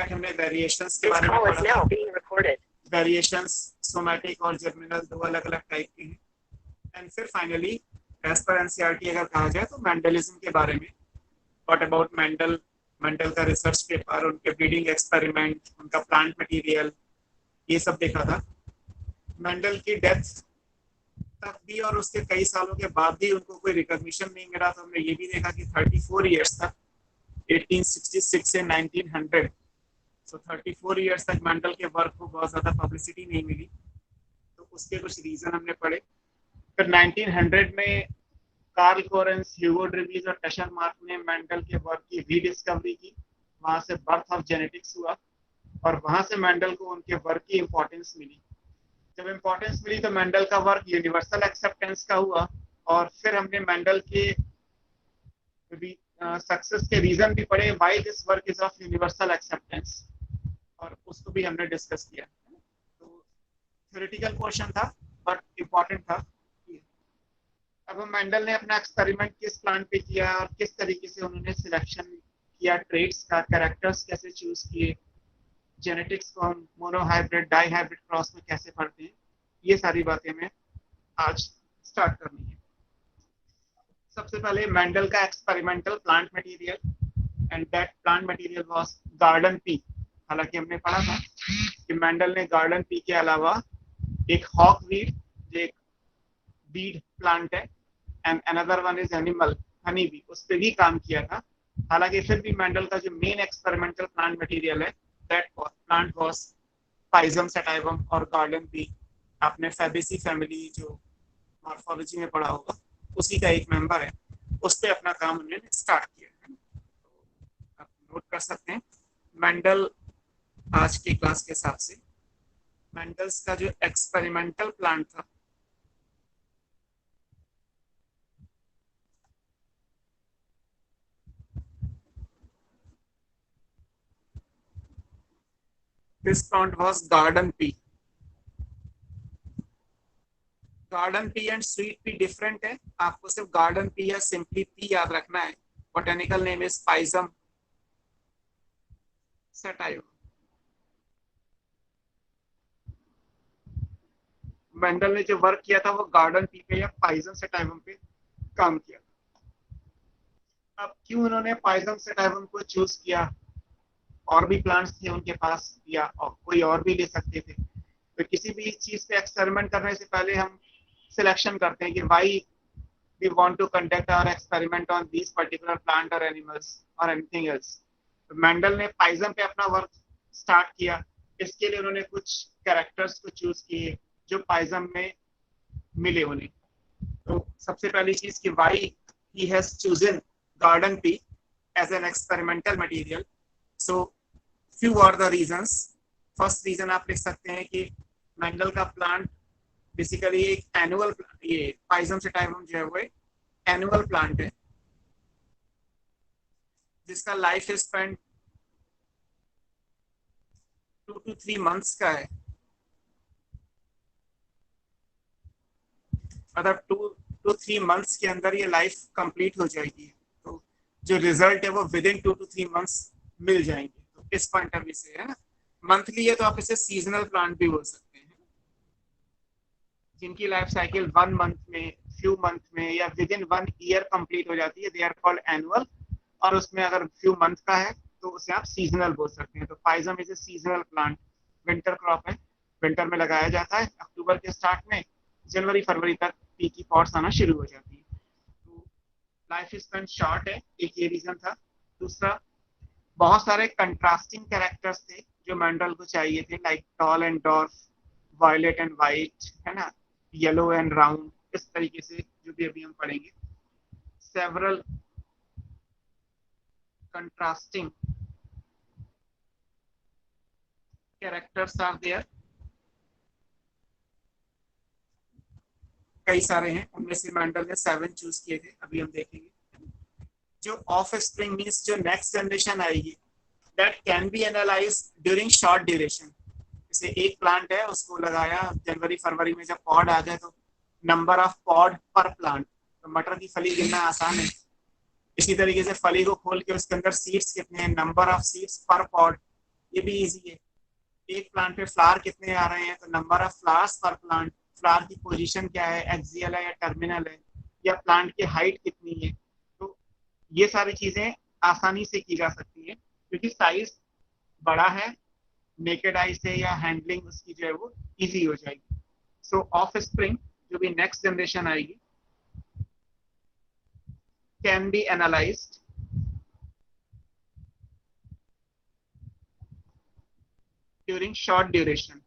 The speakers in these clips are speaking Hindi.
हमने वेरिएशंस के बारे में पढ़ा। वेरिएशंस सोमैटिक और जर्मिनल दो अलग अलग टाइप के हैं। एंड फिर फाइनली एज पर एनसीईआरटी अगर कहा जाए तो मेंडलिज्म के बारे में, व्हाट अबाउट मेंडल, मेंडल का रिसर्च पेपर, उनके ब्रीडिंग एक्सपेरिमेंट, उनका प्लांट मटेरियल, ये सब देखा था। मेंडल की डेथ तक भी और उसके कई सालों के बाद भी उनको कोई रिकॉग्निशन नहीं मिला। तो हमने ये भी देखा कि 34 इयर्स तक 1866 से 1900, सो 34 इयर्स तक मेंडल के वर्क को बहुत ज़्यादा पब्लिसिटी नहीं मिली। तो उसके कुछ रीज़न हमने पढ़े। फिर 1900 में कार्ल कोरेंस, ह्यूगो ड्रीवीज और टशन मार्क ने मेंडल के वर्क की रीडिस्कवरी की। वहाँ से बर्थ ऑफ जेनेटिक्स हुआ और वहाँ से मेंडल को उनके वर्क की इम्पोर्टेंस मिली। जब इम्पोर्टेंस मिली तो मेंडल का वर्क यूनिवर्सल एक्सेप्टेंस का हुआ। और फिर हमने मेंडल के सक्सेस के रीजन भी पढ़े, why this work is of universal acceptance, और उसको भी हमने डिस्कस किया। तो थ्योरेटिकल क्वेश्चन था बट इम्पोर्टेंट था। अब मेंडल ने अपना एक्सपेरिमेंट किस प्लांट पे किया और किस तरीके से उन्होंने सिलेक्शन किया, ट्रेड्स का, कैरेक्टर्स कैसे चूज किए, जेनेटिक्स को हम मोनोहाइब्रिड, डाईहाइब्रिड क्रॉस में कैसे पढ़ते हैं, ये सारी बातें हमें आज स्टार्ट करनी है। सबसे पहले मेंडल का experimental plant material, and that plant material was garden P. हालांकि हमने पढ़ा था कि मेंडल ने गार्डन पी के अलावा एक हॉक वीड, जो एक बीड प्लांट है, and another one is animal honey bee, उस पर भी काम किया था। हालांकि फिर भी मेंडल का जो मेन एक्सपेरिमेंटल प्लांट मटेरियल है, दैट प्लांट वाज पाइजम सटाइवम और गार्डन पी। आपने फैबेसी फैमिली जो मॉर्फोलॉजी में पढ़ा होगा, उसी का एक मेंबर है, उस पर अपना काम उन्होंने स्टार्ट किया है। तो आप नोट कर सकते हैं मेंडल आज की क्लास के हिसाब से मेंडल्स का जो एक्सपेरिमेंटल प्लांट था, this plant was garden pea. Garden pea and sweet pea different है। आपको सिर्फ गार्डन पी या सिंपली पी याद रखना है। Botanical name is Pisum sativum. Mendel ने जो वर्क किया था वो गार्डन पी पे या पाइजम सटाइवम पे काम किया। अब क्यों उन्होंने पाइजम सटाइवम को चूज किया? और भी प्लांट्स थे उनके पास या और कोई और भी ले सकते थे। तो किसी भी चीज पे एक्सपेरिमेंट करने से पहले हम सिलेक्शन करते हैं कि why we want to conduct our experiment on this particular plant और एनिमल्स और एनीथिंग एल्स। तो मेंडल ने पाइजम पे अपना वर्क स्टार्ट किया। इसके लिए उन्होंने कुछ कैरेक्टर्स को चूज किए जो पाइजम में मिले उन्हें। तो सबसे पहली चीज कि why he has chosen garden pea as an experimental material. So few are the reasons. First reason आप लिख सकते हैं कि मेंडल का प्लांट बेसिकली एक एनुअल, ये पाइजम सटाइवम जो है वो एनुअल प्लांट है जिसका लाइफ स्पैन 2 to 3 मंथ्स का है। मतलब 2 to 3 मंथ्स के अंदर ये लाइफ कंप्लीट हो जाएगी। तो जो रिजल्ट है वो विद इन 2 to 3 मंथ्स मिल जाएंगे। तो इस पॉइंट ऑफ व्यू से है ना, मंथली है तो आप इसे सीजनल प्लांट भी बोल सकते हैं, जिनकी लाइफ साइकिल 1 मंथ में, फ्यू मंथ में या विद इन 1 ईयर कंप्लीट हो जाती है, दे आर कॉल्ड एनुअल। और उसमें अगर फ्यू मंथ का है तो उसे आप सीजनल बोल सकते हैं। तो Pisum is a seasonal plant, winter crop है, विंटर में लगाया जाता है। अक्टूबर के स्टार्ट में जनवरी फरवरी तक पी की पॉट्स आना शुरू हो जाती है। तो लाइफ स्पैन शॉर्ट है, एक ये रीजन था। दूसरा, बहुत सारे कंट्रास्टिंग कैरेक्टर्स थे जो मेंडल को चाहिए थे, like tall and dwarf, violet and white, है ना, येलो एंड राउंड, इस तरीके से जो भी अभी हम पढ़ेंगे। Several contrasting characters are there, कई सारे हैं, उनमें से मेंडल ने 7 चूज किए थे, अभी हम देखेंगे। जो ऑफ स्प्रिंग मीन्स जो नेक्स्ट जनरेशन आएगी, that can be analyse during short duration. जैसे एक प्लांट है, उसको लगाया जनवरी फरवरी में, जब पॉड आ गए तो नंबर ऑफ पॉड पर प्लांट, तो मटर की फली गिनना आसान है। इसी तरीके से फली को खोल के उसके अंदर सीड्स कितने हैं, नंबर ऑफ सीड्स पर पॉड, ये भी इजी है। एक प्लांट पे फ्लावर कितने आ रहे हैं, तो नंबर ऑफ फ्लावर्स पर प्लांट, फ्लावर की पोजीशन क्या है, एक्सियल है या टर्मिनल है, या प्लांट की हाइट कितनी है। तो ये सारी चीजें आसानी से की जा सकती है क्योंकि साइज बड़ा है, नेकेड आई से या हैंडलिंग उसकी जो है वो इजी हो जाएगी। सो ऑफ स्प्रिंग जो भी नेक्स्ट जनरेशन आएगी can be analysed during short duration.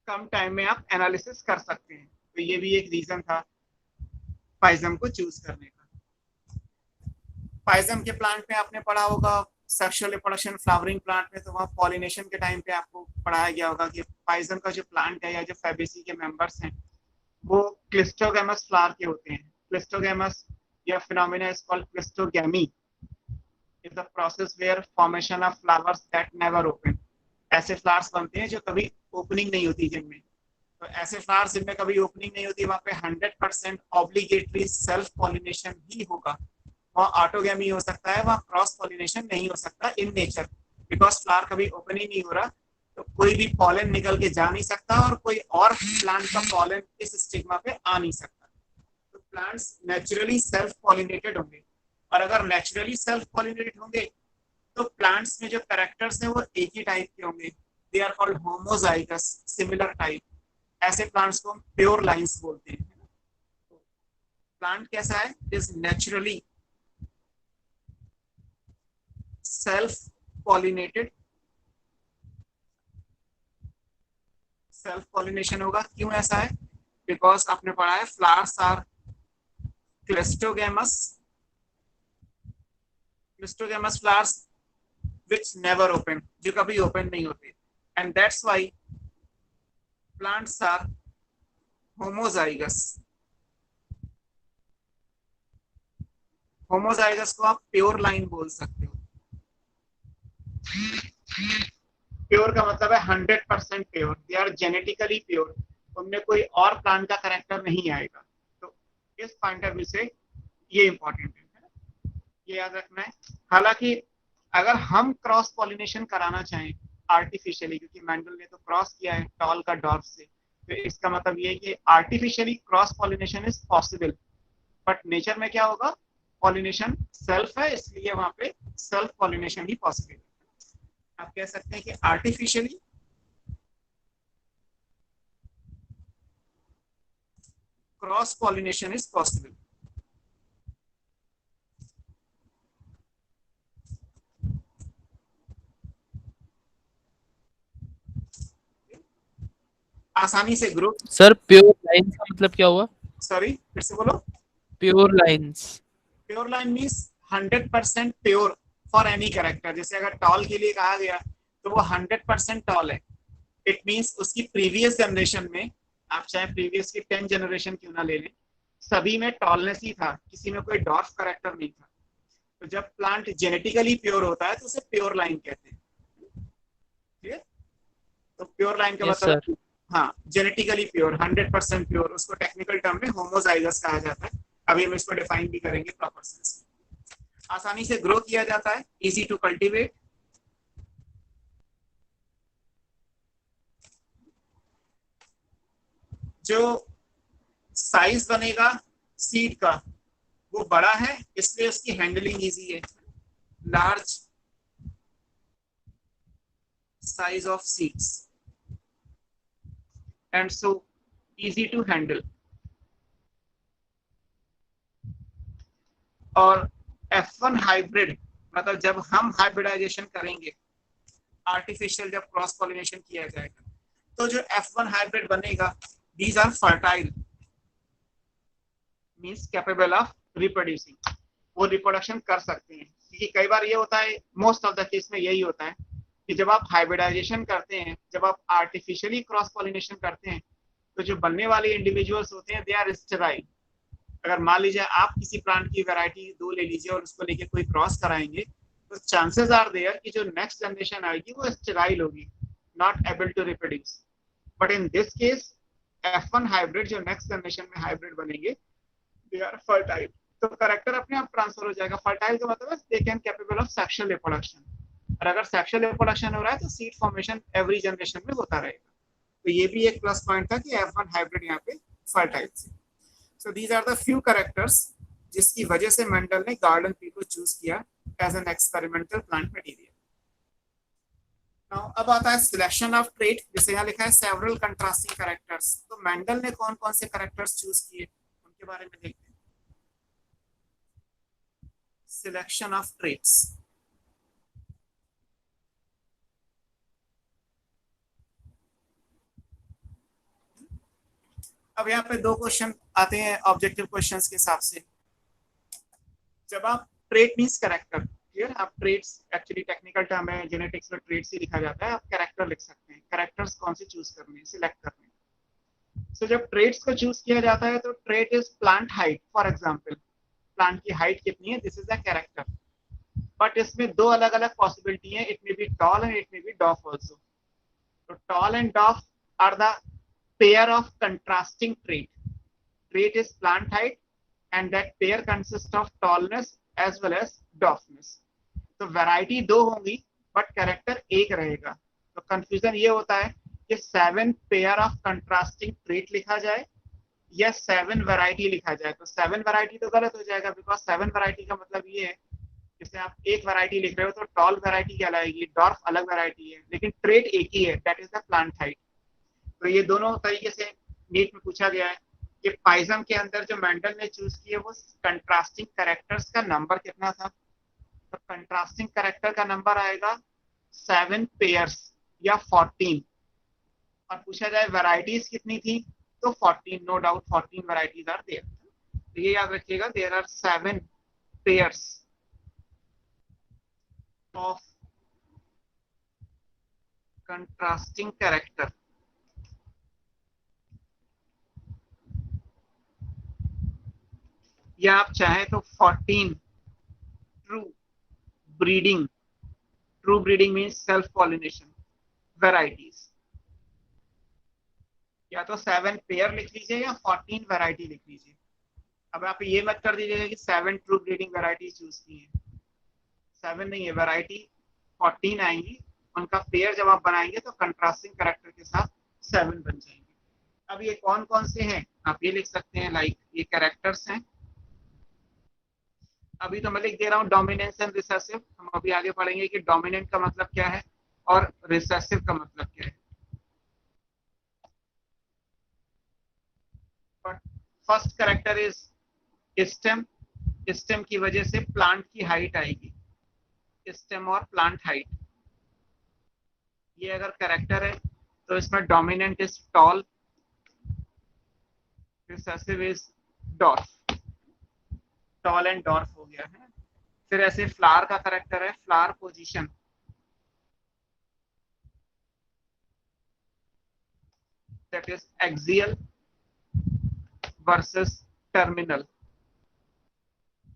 Come time में आप एनालिसिस कर सकते हैं, तो ये भी एक रीजन था पाइजम को चूज करने का। पाइजम के प्लांट में आपने पढ़ा होगा सेक्सुअल रिप्रोडक्शन फ्लावरिंग प्लांट में, तो वहाँ पॉलिनेशन के टाइम पे आपको पढ़ाया गया होगा कि पाइजम का जो प्लांट है या जो फैबेसी के मेंबर्स हैं वो क्लिस्टोगैमस फ्लावर के होते हैं। क्लिस्टोगैमस या phenomena is called cleistogamy is the process where formation of flowers that never open. ऐसे फ्लावर्स बनते हैं जो कभी ओपनिंग नहीं होती जिनमें। तो ऐसे फ्लावर्स जिनमें कभी ओपनिंग नहीं होती वहां पे 100% ऑब्लिगेटरी सेल्फ पॉलिनेशन ही होगा। वहाँ ऑटोगैमी हो सकता है, वहाँ क्रॉस पॉलिनेशन नहीं हो सकता इन नेचर, बिकॉज फ्लावर कभी ओपन ही नहीं हो रहा, तो कोई भी पॉलन निकल के जा नहीं सकता और कोई और प्लांट का पॉलन इस स्टिग्मा पे आ नहीं सकता। तो प्लांट्स नेचुरली सेल्फ पॉलिनेटेड होंगे, और अगर नेचुरली सेल्फ पॉलिनेटेड होंगे तो प्लांट्स में जो कैरेक्टर्स हैं वो एक ही टाइप के होंगे। They are called homozygous similar type. ऐसे प्लांट्स को हम प्योर लाइन्स बोलते हैं। प्लांट कैसा है, is naturally self pollinated. Self pollination होगा, क्यों ऐसा है, बिकॉज आपने पढ़ा है flowers are cleistogamous, cleistogamous flowers which never open, जो कभी ओपन नहीं होते, and that's why plants are homozygous। Homozygous को आप प्योर लाइन बोल सकते हो। प्योर का मतलब है 100% pure, they are genetically pure, उनमें कोई और प्लांट का करेक्टर नहीं आएगा। तो इस पॉइंट ऑफ व्यू से ये इंपॉर्टेंट है, ये याद रखना है। हालांकि अगर हम क्रॉस पॉलिनेशन कराना चाहें आर्टिफिशियली, क्योंकि मैंडल ने तो क्रॉस किया है टॉल का डॉर्फ से, तो इसका मतलब ये है कि artificially cross pollination is possible, but nature में क्या होगा, पॉलिनेशन सेल्फ है, इसलिए वहां पे सेल्फ पॉलिनेशन ही पॉसिबल है। आप कह सकते हैं कि artificially cross pollination is possible. आसानी से ग्रो। सर प्योर लाइन्स का मतलब क्या हुआ? सॉरी फिर से बोलो। Pure lines, pure line means 100% pure for any character. जैसे अगर टॉल के लिए कहा गया तो वो 100% टॉल है, इट मीन्स उसकी प्रीवियस जनरेशन में, आप चाहे प्रीवियस की 10 जनरेशन क्यों ना ले लें, सभी में टॉलनेस ही था, किसी में कोई डॉर्फ कैरेक्टर नहीं था। तो जब प्लांट जेनेटिकली प्योर होता है तो उसे प्योर लाइन कहते हैं। ठीक है, तो प्योर लाइन का मतलब हाँ जेनेटिकली प्योर, 100% प्योर, उसको टेक्निकल टर्म में होमोजाइगस कहा जाता है। अभी हम इसको डिफाइन भी करेंगे प्रॉपर सेंस। आसानी से ग्रो किया जाता है, इजी टू कल्टीवेट। जो साइज बनेगा सीड का वो बड़ा है, इसलिए उसकी हैंडलिंग इजी है। Large size of seeds and so easy to handle. और F1 हाइब्रिड मतलब जब हम हाइब्रिडाइजेशन करेंगे, आर्टिफिशियल जब क्रॉस पॉलिनेशन किया जाएगा, तो जो F1 हाइब्रिड बनेगा, these are fertile, means capable of reproducing, वो रिप्रोडक्शन कर सकते हैं। क्योंकि कई बार ये होता है, मोस्ट ऑफ द केस में यही होता है कि जब आप हाइब्रिडाइजेशन करते हैं, जब आप आर्टिफिशियली क्रॉस पॉलिनेशन करते हैं, तो जो बनने वाले इंडिविजुअल्स होते हैं दे आर स्टेराइल। अगर मान लीजिए आप किसी प्लांट की वैरायटी 2 ले लीजिए और उसको लेके कोई क्रॉस कराएंगे, तो चांसेस आर देयर कि जो नेक्स्ट जनरेशन आएगी वो स्टेराइल होगी, not able to reproduce. But in this case F1 hybrid जो नेक्स्ट जनरेशन में हाइब्रिड बनेंगे, दे आर फर्टाइल, तो करेक्टर अपने आप ट्रांसफर हो जाएगा। फर्टाइल का मतलब है they can capable of sexual reproduction, और अगर सेक्सुअल रिप्रोडक्शन हो रहा है तो सीड फॉर्मेशन एवरी जनरेशन में होता रहेगा। तो ये भी एक प्लस पॉइंट था कि F1 हाइब्रिड यहाँ पे फर्टाइल थी। So these are the few characters जिसकी वजह से मेंडल ने गार्डन पी को चूज किया as an experimental plant material. Now अब आता है सिलेक्शन ऑफ ट्रेट, जिसे यहाँ लिखा है सेवरल कंट्रास्टिंग कैरेक्टर्स। तो मेंडल ने कौन कौन से कैरेक्टर्स चूज किए उनके बारे में देखते हैं। सिलेक्शन ऑफ ट्रेट्स, अब यहाँ पे दो क्वेश्चन आते हैं ऑब्जेक्टिव क्वेश्चंस के हिसाब से। जब आप ट्रेट मींस कैरेक्टर, क्लियर, आप ट्रेट्स एक्चुअली टेक्निकल टर्म है, जेनेटिक्स में ट्रेट्स ही लिखा जाता है, आप कैरेक्टर लिख सकते हैं। कैरेक्टर्स कौन से चूज करने हैं, सिलेक्ट करने हैं। सो जब ट्रेट्स को चूज किया जाता है तो trait is plant height, for example plant की हाइट कितनी है, this is a character. But इसमें दो अलग अलग पॉसिबिलिटी है, it may be tall and it may be dwarf also. तो tall and dwarf are the pair of contrasting trait. Trait is plant height and that pair consists of tallness as well as dwarfness. तो वैरायटी दो होंगी बट कैरेक्टर एक रहेगा। तो कंफ्यूजन ये होता है कि 7 पेयर ऑफ कंट्रास्टिंग ट्रेट लिखा जाए या 7 वैरायटी लिखा जाए। तो 7 वैरायटी तो गलत हो जाएगा, बिकॉज 7 वैरायटी का मतलब ये है, जैसे आप एक वैरायटी लिख रहे हो तो टॉल वैरायटी कहलाएगी, डॉर्फ अलग वैरायटी है, लेकिन ट्रेट एक ही है, that is the plant height. तो ये दोनों तरीके से नीट में पूछा गया है कि पाइजम के अंदर जो मेंडल ने चूज किए वो कंट्रास्टिंग कैरेक्टर्स का नंबर कितना था। तो कंट्रास्टिंग कैरेक्टर का नंबर आएगा 7 पेयर्स या 14, और पूछा जाए वैरायटीज कितनी थी तो 14, no doubt 14 varieties are there. तो ये याद रखिएगा, there are 7 pairs of contrasting character. या आप चाहे तो 14 true breeding, true breeding means self pollination varieties, या तो 7 पेयर लिख लीजिए या 14 वैरायटी लिख लीजिए। अब आप ये मत कर दीजिएगा कि 7 ट्रू ब्रीडिंग वैरायटी चूज की है, 7 नहीं है, वैरायटी 14 आएंगी, उनका पेयर जब आप बनाएंगे तो कंट्रास्टिंग कैरेक्टर के साथ 7 बन जाएंगे। अब ये कौन कौन से हैं आप ये लिख सकते हैं, लाइक ये कैरेक्टर्स हैं। अभी तो मैं लिख दे रहा हूँ डोमिनेंस एंड रिसेसिव, हम अभी आगे पढ़ेंगे कि डोमिनेंट का मतलब क्या है और रिसेसिव का मतलब क्या है। First character is stem, stem की वजह से प्लांट की हाइट आएगी, स्टेम और प्लांट हाइट। ये अगर कैरेक्टर है तो इसमें dominant is tall, recessive is dwarf, toll and dwarf हो गया है। फिर ऐसे फ्लावर का कैरेक्टर है, flower position, that is axial versus terminal.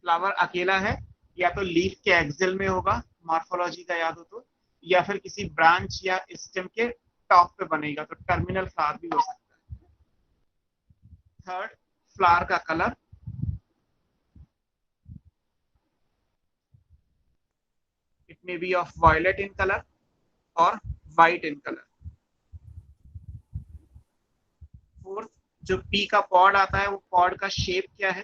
Flower अकेला है या तो लीफ के एक्सियल में होगा, मॉर्फोलॉजी का याद हो तो, या फिर किसी ब्रांच या स्टेम के टॉप पे बनेगा, तो टर्मिनल फ्लावर भी हो सकता है। थर्ड, फ्लावर का colour, it may be of violet in colour और व्हाइट इन कलर। फोर्थ, जो पी का पॉड आता है वो पॉड का शेप क्या है,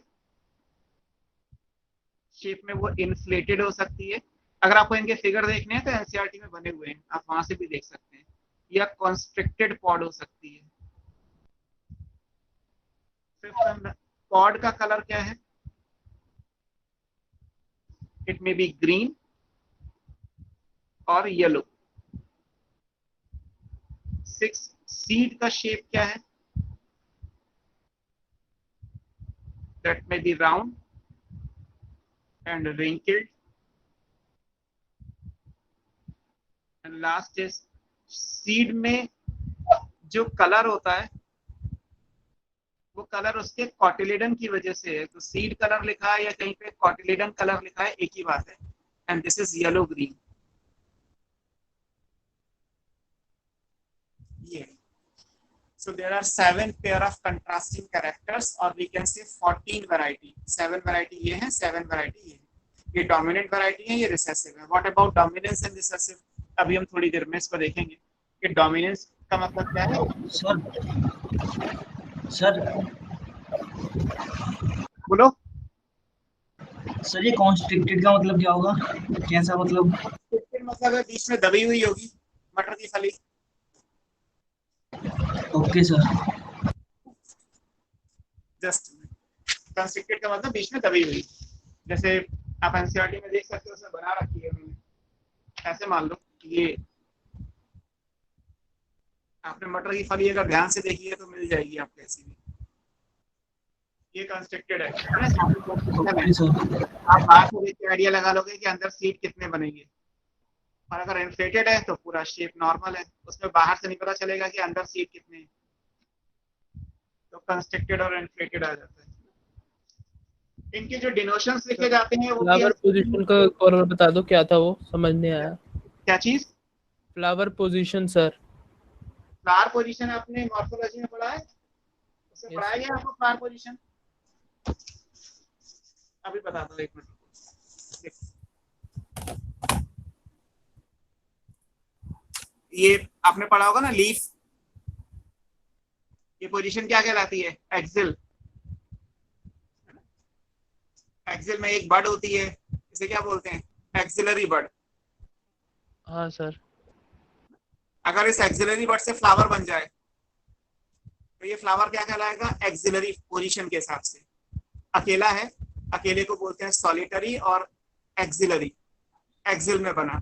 शेप में वो इन्फ्लेटेड हो सकती है, अगर आपको इनके फिगर देखने हैं तो एनसीईआरटी में बने हुए हैं, आप वहां से भी देख सकते हैं, या कॉन्स्ट्रिक्टेड पॉड हो सकती है। फिफ्थ, पॉड का कलर क्या है, इट मे बी ग्रीन और येलो। सिक्स, सीड का शेप क्या है, that may be round and wrinkled, and last is seed में जो कलर होता है वो कलर उसके कॉटिलेडन की वजह से है, तो सीड कलर लिखा है या कहीं पे कॉटिलेडन कलर लिखा है, एक ही बात है, and this is yellow green. ये So there are 7 pair of contrasting characters or we can say 14 variety. 7 variety ये है, 7 variety ये है. ये dominant variety है, ये recessive है. What about dominance and recessive? अभी हम थोड़ी देर में इसको देखेंगे कि dominance का मतलब क्या है. सर बोलो. सर ये कॉन्स्ट्रिक्टेड का मतलब क्या होगा, कैसा मतलब? मतलब है बीच में दबी हुई होगी मटर की फली. Okay sir. जस्ट कंस्ट्रिक्टेड का मतलब बीच में दबी हुई. जैसे आप एनसीईआरटी में देख सकते हो, उसमें बना रखी है मैंने. ऐसे मान लो ये आपने मटर की फली अगर ध्यान से देखी है तो मिल जाएगी आपको ऐसी भी. ये कंस्ट्रिक्टेड है. Okay sir. आप बाहर से देख के आइडिया लगा लोगे कि अंदर सीट कितने बनेंगे. और अगर इन्फ्लेटेड है तो पूरा शेप नॉर्मल है, उसमें बाहर से नहीं पता चलेगा कि अंदर सीट कितने हैं. तो कंस्ट्रिक्टेड और इन्फ्लेटेड आ जाता है. इनके जो डिनोशंस लिखे जाते हैं वो फ्लावर पोजीशन का और बता दो, क्या था वो समझ नहीं आया. क्या चीज? Flower position sir. Flower position आपने मॉर्फोलॉजी में पढ़ा है, उससे पढ़ाया गया आपको फ्लावर पोजीशन. अभी बताता हूँ, एक मिनट. ये आपने पढ़ा होगा ना लीफ. ये पोजीशन क्या कहलाती है? एक्सिल. एक्सिल में एक बड होती है, इसे क्या बोलते हैं? एक्सिलरी बड. हाँ सर. अगर इस एक्सिलरी बड से फ्लावर बन जाए तो ये फ्लावर क्या कहलाएगा? एक्सिलरी पोजीशन के हिसाब से. अकेला है, अकेले को बोलते हैं सॉलिटरी और एक्सिलरी, एक्सिल में बना.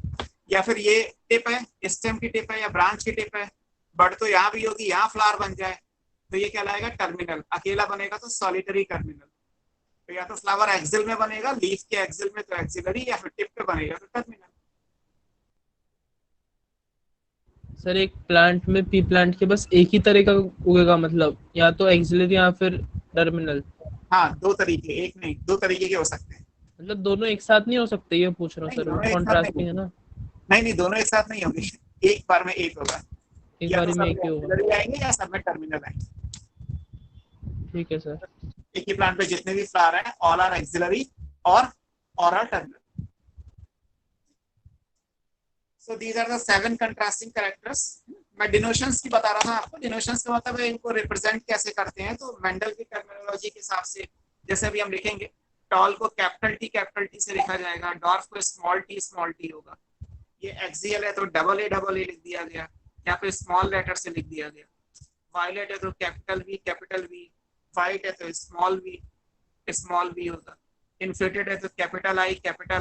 या फिर ये टिप है, स्टेम की टिप है या ब्रांच की टिप है, बड तो यहाँ भी होगी, यहाँ फ्लावर बन जाए तो ये कहलाएगा टर्मिनल. अकेला बनेगा तो सॉलिटरी टर्मिनल. तो या तो फ्लावर एक्सिल में बनेगा, लीफ के एक्सिल में तो एक्सिलरी, या फिर टिप पे बनेगा तो टर्मिनल. सर एक प्लांट में पी प्लांट के बस एक ही तरह का उगेगा, मतलब या तो एक्सिलरी या फिर टर्मिनल. हाँ, 2 तरीके, एक नहीं 2 तरीके के हो सकते हैं. मतलब दोनों एक साथ नहीं हो सकते, ये पूछ रहा हूँ सर. वो कॉन्ट्रास्टिंग है ना. नहीं, दोनों एक साथ नहीं होंगे. एक बार में एक होगा. एक या बारी तो में सब एक ही होगा. एक्सिलरी आएंगे या सब में टर्मिनल आएंगे. ठीक है सर. एक ही प्लांट पे जितने भी फ्लावर हैं ऑल आर एक्सिलरी और are terminal. So these are the 7 contrasting characters. मैं डिनोशंस की बता रहा था आपको. डिनोशंस का मतलब है इनको रिप्रेजेंट कैसे करते हैं. तो मेंडल की टर्मिनोलॉजी के हिसाब से जैसे अभी हम लिखेंगे, टॉल को कैपिटल टी से लिखा जाएगा, डॉर्फ को स्मॉल टी होगा. ये एक्सियल है तो डबल ए लिख दिया गया, या फिर स्मॉल लेटर से लिख दिया गया. वायलेट है तो कैपिटल वी. व्हाइट है तो स्मॉल वी होगा. इन्फ्लेटेड है तो capital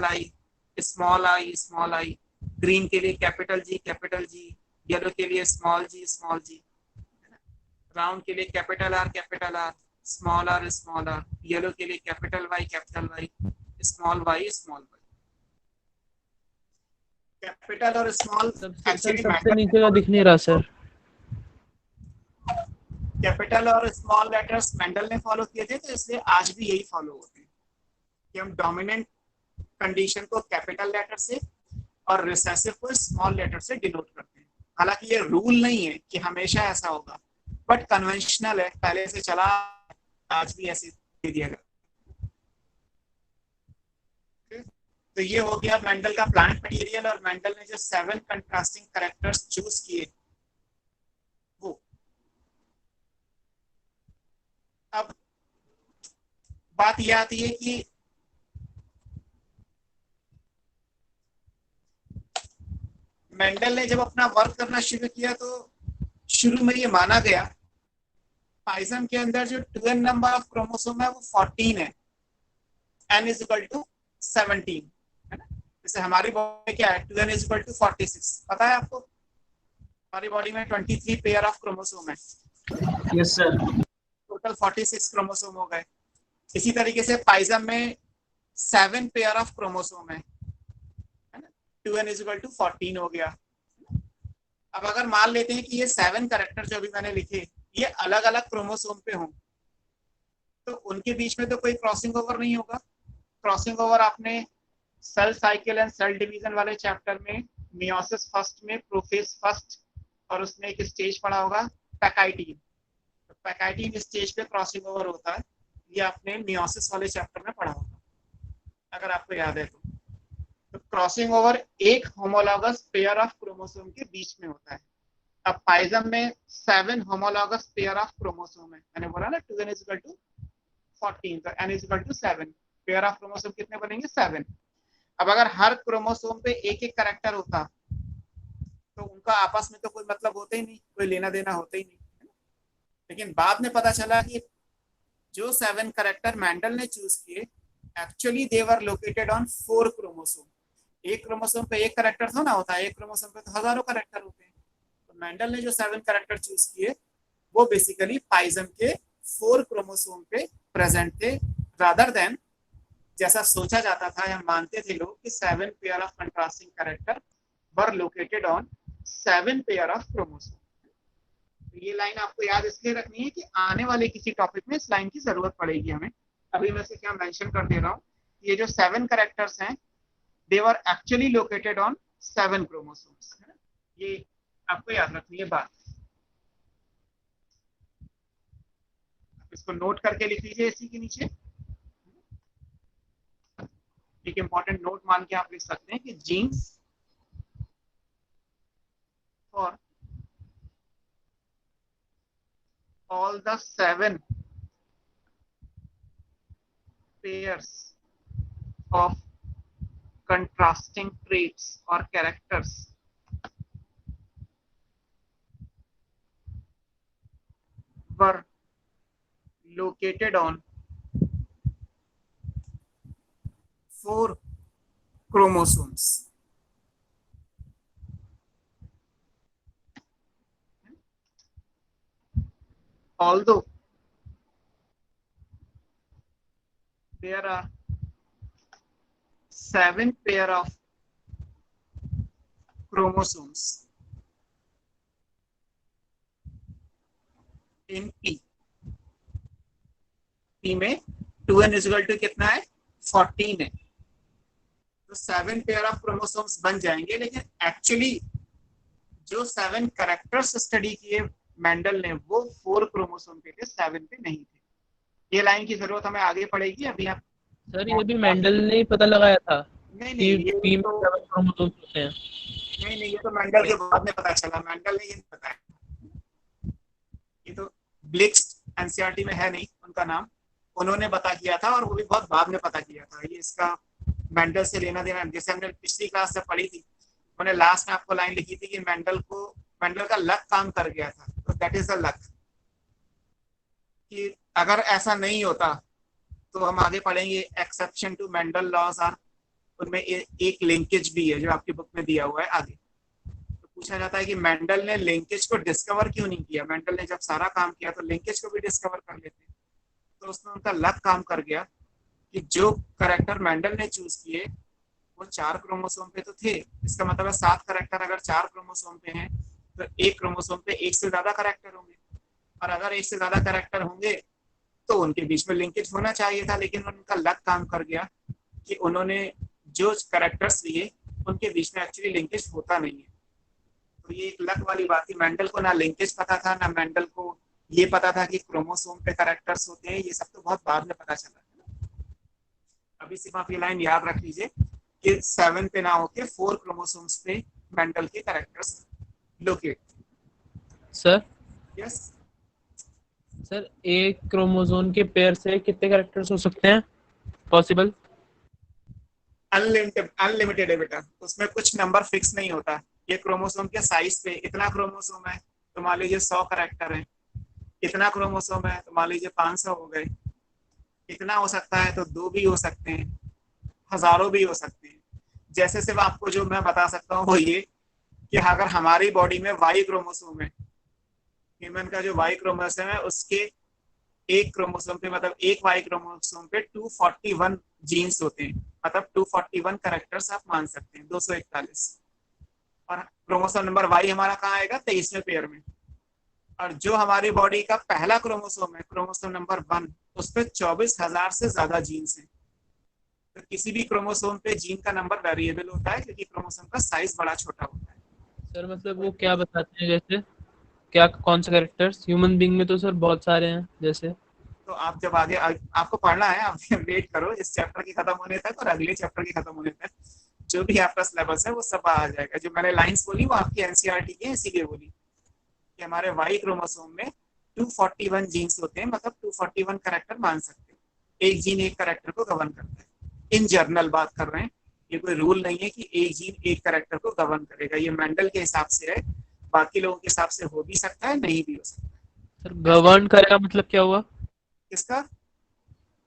I, small I. Green के लिए कैपिटल जी. येलो के लिए स्मॉल जी. राउंड के लिए capital R, small r. Yellow के लिए capital Y, small y. Capital और स्मॉल सबसे नीचे का दिख नहीं रहा सर. कैपिटल और स्मॉल लेटर्स मेंडल ने फॉलो किए थे, तो इसलिए आज भी यही फॉलो होते हैं कि हम डोमिनेंट कंडीशन को कैपिटल लेटर से और रिसेसिव को स्मॉल लेटर से डिनोट करते हैं. हालांकि ये रूल नहीं है कि हमेशा ऐसा होगा, बट कन्वेंशनल है, पहले से चला, आज भी ऐसे दे दिया गया. तो ये हो गया मेंडल का प्लांट मटेरियल. और मेंडल ने जो 7 कंट्रास्टिंग कैरेक्टर्स चूज किए वो. अब बात यह आती है कि मेंडल ने जब अपना वर्क करना शुरू किया तो शुरू में ये माना गया पाइजम के अंदर जो 2n नंबर ऑफ क्रोमोसोम है वो 14 है, n इज इक्वल टू 17 है ना. जैसे हमारी बॉडी में क्या है, 2n इज इक्वल टू 46. पता है आपको हमारी बॉडी में 23 पेयर ऑफ क्रोमोसोम है. Yes sir. टोटल 46 क्रोमोसोम हो गए. इसी तरीके से पाइजम में 7 पेयर ऑफ क्रोमोसोम है ना. 2n इज इक्वल टू 14 हो गया. अब अगर मान लेते हैं कि ये 7 कैरेक्टर जो अभी मैंने लिखे ये अलग अलग क्रोमोसोम पे हों, तो उनके बीच में तो कोई क्रॉसिंग ओवर नहीं होगा. क्रॉसिंग ओवर आपने cell cycle and cell division वाले चैप्टर में मियोसिस फर्स्ट में, प्रोफेज फर्स्ट, और उसमें एक स्टेज पढ़ा होगा पैकाइटीन. पैकाइटिन स्टेज पे क्रॉसिंग ओवर होता है, ये आपने मियोसिस वाले चैप्टर में पढ़ा होगा अगर आपको याद है तो क्रॉसिंग ओवर एक होमोलॉगस पेयर ऑफ क्रोमोसोम के बीच में होता है। अब पाइजम में 7 होमोलॉगस पेयर ऑफ क्रोमोसोम है, मैंने बोला ना 2n इक्वल टू 14 तो n equal to 7, pair of chromosome कितने बनेंगे 7। अब अगर हर क्रोमोसोम पे एक एक कैरेक्टर होता तो उनका आपस में तो कोई मतलब होता ही नहीं, कोई लेना देना होता ही नहीं, लेकिन बाद में पता चला कि जो 7 कैरेक्टर मैंडल ने चूज किए actually they were located on 4 chromosome. एक क्रोमोसोम पे एक कैरेक्टर थोड़ा ना होता है, एक क्रोमोसोम पे तो हजारों कैरेक्टर होते हैं। तो मैंडल ने जो 7 कैरेक्टर चूज किए वो बेसिकली पाइजम के 4 क्रोमोसोम पे प्रेजेंट थे, रादर देन जैसा सोचा जाता था या मानते थे लोग कि 7 pair of contrasting character were located on 7 pair of chromosome. तो ये लाइन आपको याद इसलिए रखनी है कि आने वाले किसी टॉपिक में इस लाइन की जरूरत पड़ेगी हमें। अभी मैं से क्या मेंशन कर दे रहा हूँ, ये जो 7 कैरेक्टर्स हैं they were actually located on 7 chromosomes, ये आपको याद रखनी है बात। इसको नोट करके लिख लीजिए इसी के नीचे, एक इंपॉर्टेंट नोट मान के आप लिख सकते हैं कि genes for all the 7 pairs of contrasting traits or characters were located on 4 chromosomes. Although there are 7 pair of chromosomes in P, P में 2n इक्वल टू कितना है 14 है, तो 7 पेयर ऑफ क्रोमोसोम्स बन जाएंगे, लेकिन एक्चुअली जो 7 कैरेक्टर्स स्टडी किए मैंडल ने वो 4 क्रोमोसोम पे थे, 7 पे नहीं थे। ये लाइन की जरूरत हमें आगे पड़ेगी। अभी आप सर ये भी मेंडल ने ही पता लगाया था नहीं कि नहीं, पी में 7 क्रोमोसोम्स होते हैं। नहीं, ये तो मैंडल के बाद में पता चला, मैंडल ने ये नहीं बताया, ये तो ब्लिक्स एनसीईआरटी में है नहीं उनका नाम, उन्होंने पता किया था और वो भी बहुत बाद में पता किया था। ये इसका मैंडल से लेना देना, जैसे हमने पिछली क्लास से पढ़ी थी, उन्होंने लास्ट में आपको लाइन लिखी थी कि मैंडल का लक काम कर गया था, तो दैट इज द लक, कि अगर ऐसा नहीं होता तो हम आगे पढ़ेंगे exception to Mendel laws are, उनमें एक लिंकेज भी है जो आपकी बुक में दिया हुआ है आगे। तो पूछा जाता है कि मैंडल ने लिंकेज को डिस्कवर क्यों नहीं किया, मैंडल ने जब सारा काम किया तो लिंकेज को भी डिस्कवर कर लेते, तो उसमें उनका लक काम कर गया कि जो कैरेक्टर मैंडल ने चूज किए वो 4 क्रोमोसोम पे तो थे। इसका मतलब है 7 कैरेक्टर अगर 4 क्रोमोसोम पे हैं तो एक क्रोमोसोम पे एक से ज्यादा कैरेक्टर होंगे, और अगर एक से ज्यादा कैरेक्टर होंगे तो उनके बीच में लिंकेज होना चाहिए था, लेकिन उनका लक काम कर गया कि उन्होंने जो कैरेक्टर्स लिए उनके बीच में एक्चुअली लिंकेज होता नहीं है। तो ये एक लक वाली बात थी, मैंडल को ना लिंकेज पता था, ना मैंडल को ये पता था कि क्रोमोसोम पे कैरेक्टर्स होते हैं, ये सब तो बहुत बाद में पता चला। अभी सिर्फ आप ये लाइन याद रख लीजिए कि 7 पे ना होके 4 क्रोमोसोम्स पे मैंडल के characters locate. Sir yes sir एक क्रोमोसोम के पेयर से कितने कैरेक्टर्स हो सकते हैं पॉसिबल? अनलिमिटेड है बेटा, उसमें कुछ नंबर फिक्स नहीं होता। ये क्रोमोसोम के साइज पे, इतना क्रोमोसोम है तो मान लीजिए 100 कैरेक्टर है, इतना क्रोमोसोम है तो मान लीजिए 500 हो गए, इतना हो सकता है तो 2 भी हो सकते हैं, हजारों भी हो सकते हैं। जैसे सिर्फ आपको जो मैं बता सकता हूँ वो ये कि अगर हमारी बॉडी में वाई क्रोमोसोम है, ह्यूमन का जो वाई क्रोमोसोम है उसके एक क्रोमोसोम पे, मतलब एक वाई क्रोमोसोम पे 241 जीन्स होते हैं, मतलब 241 कैरेक्टर्स आप मान सकते हैं, 241। और क्रोमोसोम नंबर वाई हमारा कहाँ आएगा 23वें पेयर में। और जो हमारी बॉडी का पहला क्रोमोसोम है क्रोमोसोम नंबर 1, उस पर 24,000 से ज्यादा जीन्स हैं। तो किसी भी क्रोमोसोम पे जीन का नंबर वेरिएबल होता है क्योंकि क्रोमोसोम का साइज बड़ा छोटा होता है। सर मतलब वो क्या बताते हैं, जैसे क्या कौन से कैरेक्टर्स? ह्यूमन बीइंग में तो सर बहुत सारे हैं जैसे। तो आप जब आगे आपको पढ़ना है, आप वेट करो इस चैप्टर के खत्म होने तक और अगले चैप्टर के खत्म होने तक, जो भी आपका सिलेबस है वो सब आ जाएगा। जो मैंने लाइंस बोली वो आपकी एनसीईआरटी की है, इसीलिए बोली कि हमारे वाई क्रोमोसोम में 241 जीन्स होते हैं, मतलब 241 कैरेक्टर मान सकते हैं। एक जीन एक कैरेक्टर को गवर्न करता है। इन जर्नल बात कर रहे हैं, ये कोई रूल नहीं है कि एक जीन एक कैरेक्टर को गवर्न करेगा। ये मेंडल के हिसाब से है, बाकी लोगों के हिसाब से हो भी सकता है, नहीं भी हो सकता है। सर गवर्न करेगा मतलब क्या हुआ? किसका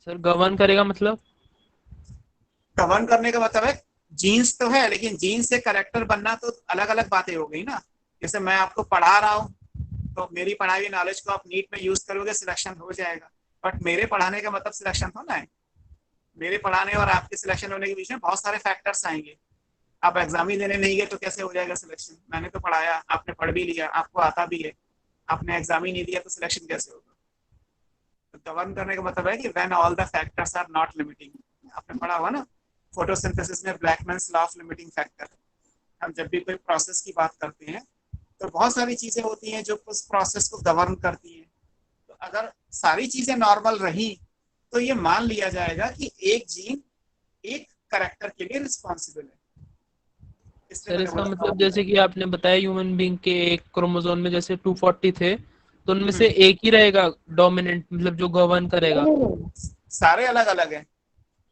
सर गवर्न करेगा मतलब? गवर्न करने का मतलब है जीन्स तो है, लेकिन जीन्स से कैरेक्टर बनना तो अलग अलग बातें हो गई ना। जैसे मैं आपको पढ़ा रहा हूँ, तो मेरी पढ़ाई हुई नॉलेज को आप नीट में यूज करोगे, सिलेक्शन हो जाएगा। बट मेरे पढ़ाने का मतलब सिलेक्शन होना है। मेरे पढ़ाने और आपके सिलेक्शन होने के बीच में बहुत सारे फैक्टर्स आएंगे। आप एग्जाम ही देने नहीं गए तो कैसे हो जाएगा सिलेक्शन? मैंने तो पढ़ाया, आपने पढ़ भी लिया, आपको आता भी है, आपने एग्जाम ही नहीं दिया तो सिलेक्शन कैसे होगा? तो गवर्न करने का मतलब है कि when all the factors are not limiting. आपने पढ़ा हुआ ना फोटोसिंथेसिस में Blackman's law of limiting factor. हम जब भी कोई प्रोसेस की बात करते हैं तो बहुत सारी चीजें होती हैं जो उस प्रोसेस को गवर्न करती हैं। तो अगर सारी चीजें नॉर्मल रही तो ये मान लिया जाएगा कि एक जीन एक करेक्टर के लिए रिस्पॉन्सिबल है। इसलिए सर मैंने इसका बोला मतलब जैसे कि आपने बताया ह्यूमन बीइंग के एक क्रोमोसोम में जैसे 240 थे, तो उनमें से एक ही रहेगा डोमिनेंट, मतलब जो गवर्न करेगा। सारे अलग अलग हैं।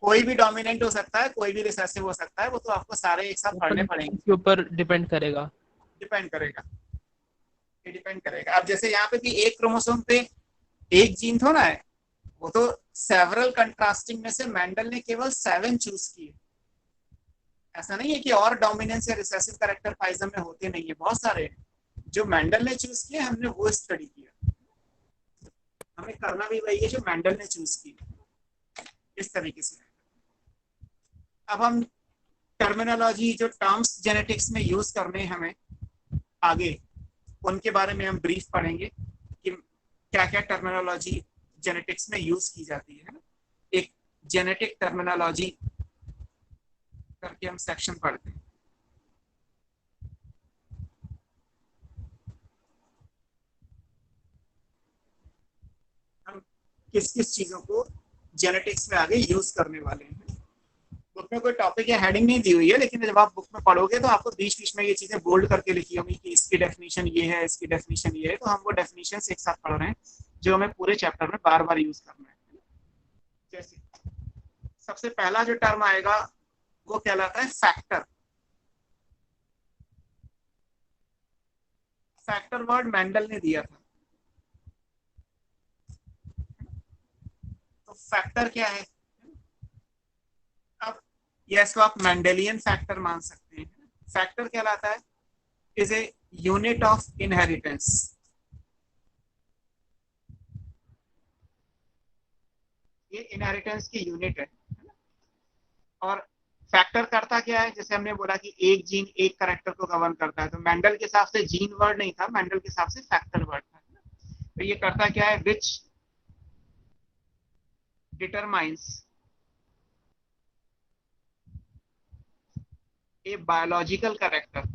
कोई भी डोमिनेंट हो सकता है, कोई भी रिसेसिव हो सकता है, वो तो आपको सारे एक साथ पढ़ने पड़ेंगे। के ऊपर डिपेंड करेगा। डिपेंड करेगा, ये डिपेंड करेगा। अब जैसे यहाँ पे भी एक क्रोमोसोम पे एक जीन थोड़ा है, वो तो सेवरल कंट्रास्टिंग में से मेंडल ने केवल 7 चूज किए। ऐसा नहीं है कि और डोमिनेंस या रिसेसिव कैरेक्टर पाइजम में होते नहीं है, बहुत सारे हैं। जो मेंडल ने चूज किए हमने वो स्टडी किया। हमें करना भी वही है जो मेंडल ने चूज की, इस तरीके से। अब हम टर्मिनोलॉजी जो टर्म्स जेनेटिक्स में यूज करने हैं हमें आगे, उनके बारे में हम ब्रीफ पढ़ेंगे कि क्या क्या टर्मिनोलॉजी जेनेटिक्स में यूज की जाती है। एक जेनेटिक टर्मिनोलॉजी करके हम सेक्शन पढ़ते हैं। हम किस किस चीजों को जेनेटिक्स में आगे यूज करने वाले हैं। बुक में कोई टॉपिक या हेडिंग नहीं दी हुई है, लेकिन जब आप बुक में पढ़ोगे तो आपको बीच बीच में ये चीजें बोल्ड करके लिखी होंगी कि इसकी डेफिनेशन ये है, इसकी डेफिनेशन ये है। तो हम वो डेफिनेशन एक साथ पढ़ रहे हैं जो हमें पूरे चैप्टर में बार बार यूज करना है। जैसे सबसे पहला जो टर्म आएगा वो कहलाता है फैक्टर। फैक्टर वर्ड मेंडल ने दिया था। तो फैक्टर क्या है? अब ये इसको आप मेंडेलियन फैक्टर मान सकते हैं। फैक्टर कहलाता है is a unit of inheritance. ये इनहेरिटेंस की यूनिट है। और फैक्टर करता क्या है? जैसे हमने बोला कि एक जीन एक कैरेक्टर को गवर्न करता है, तो मेंडल के हिसाब से जीन वर्ड नहीं था, मेंडल के हिसाब से फैक्टर वर्ड था। तो ये करता क्या है? विच डिटरमाइंस ए बायोलॉजिकल कैरेक्टर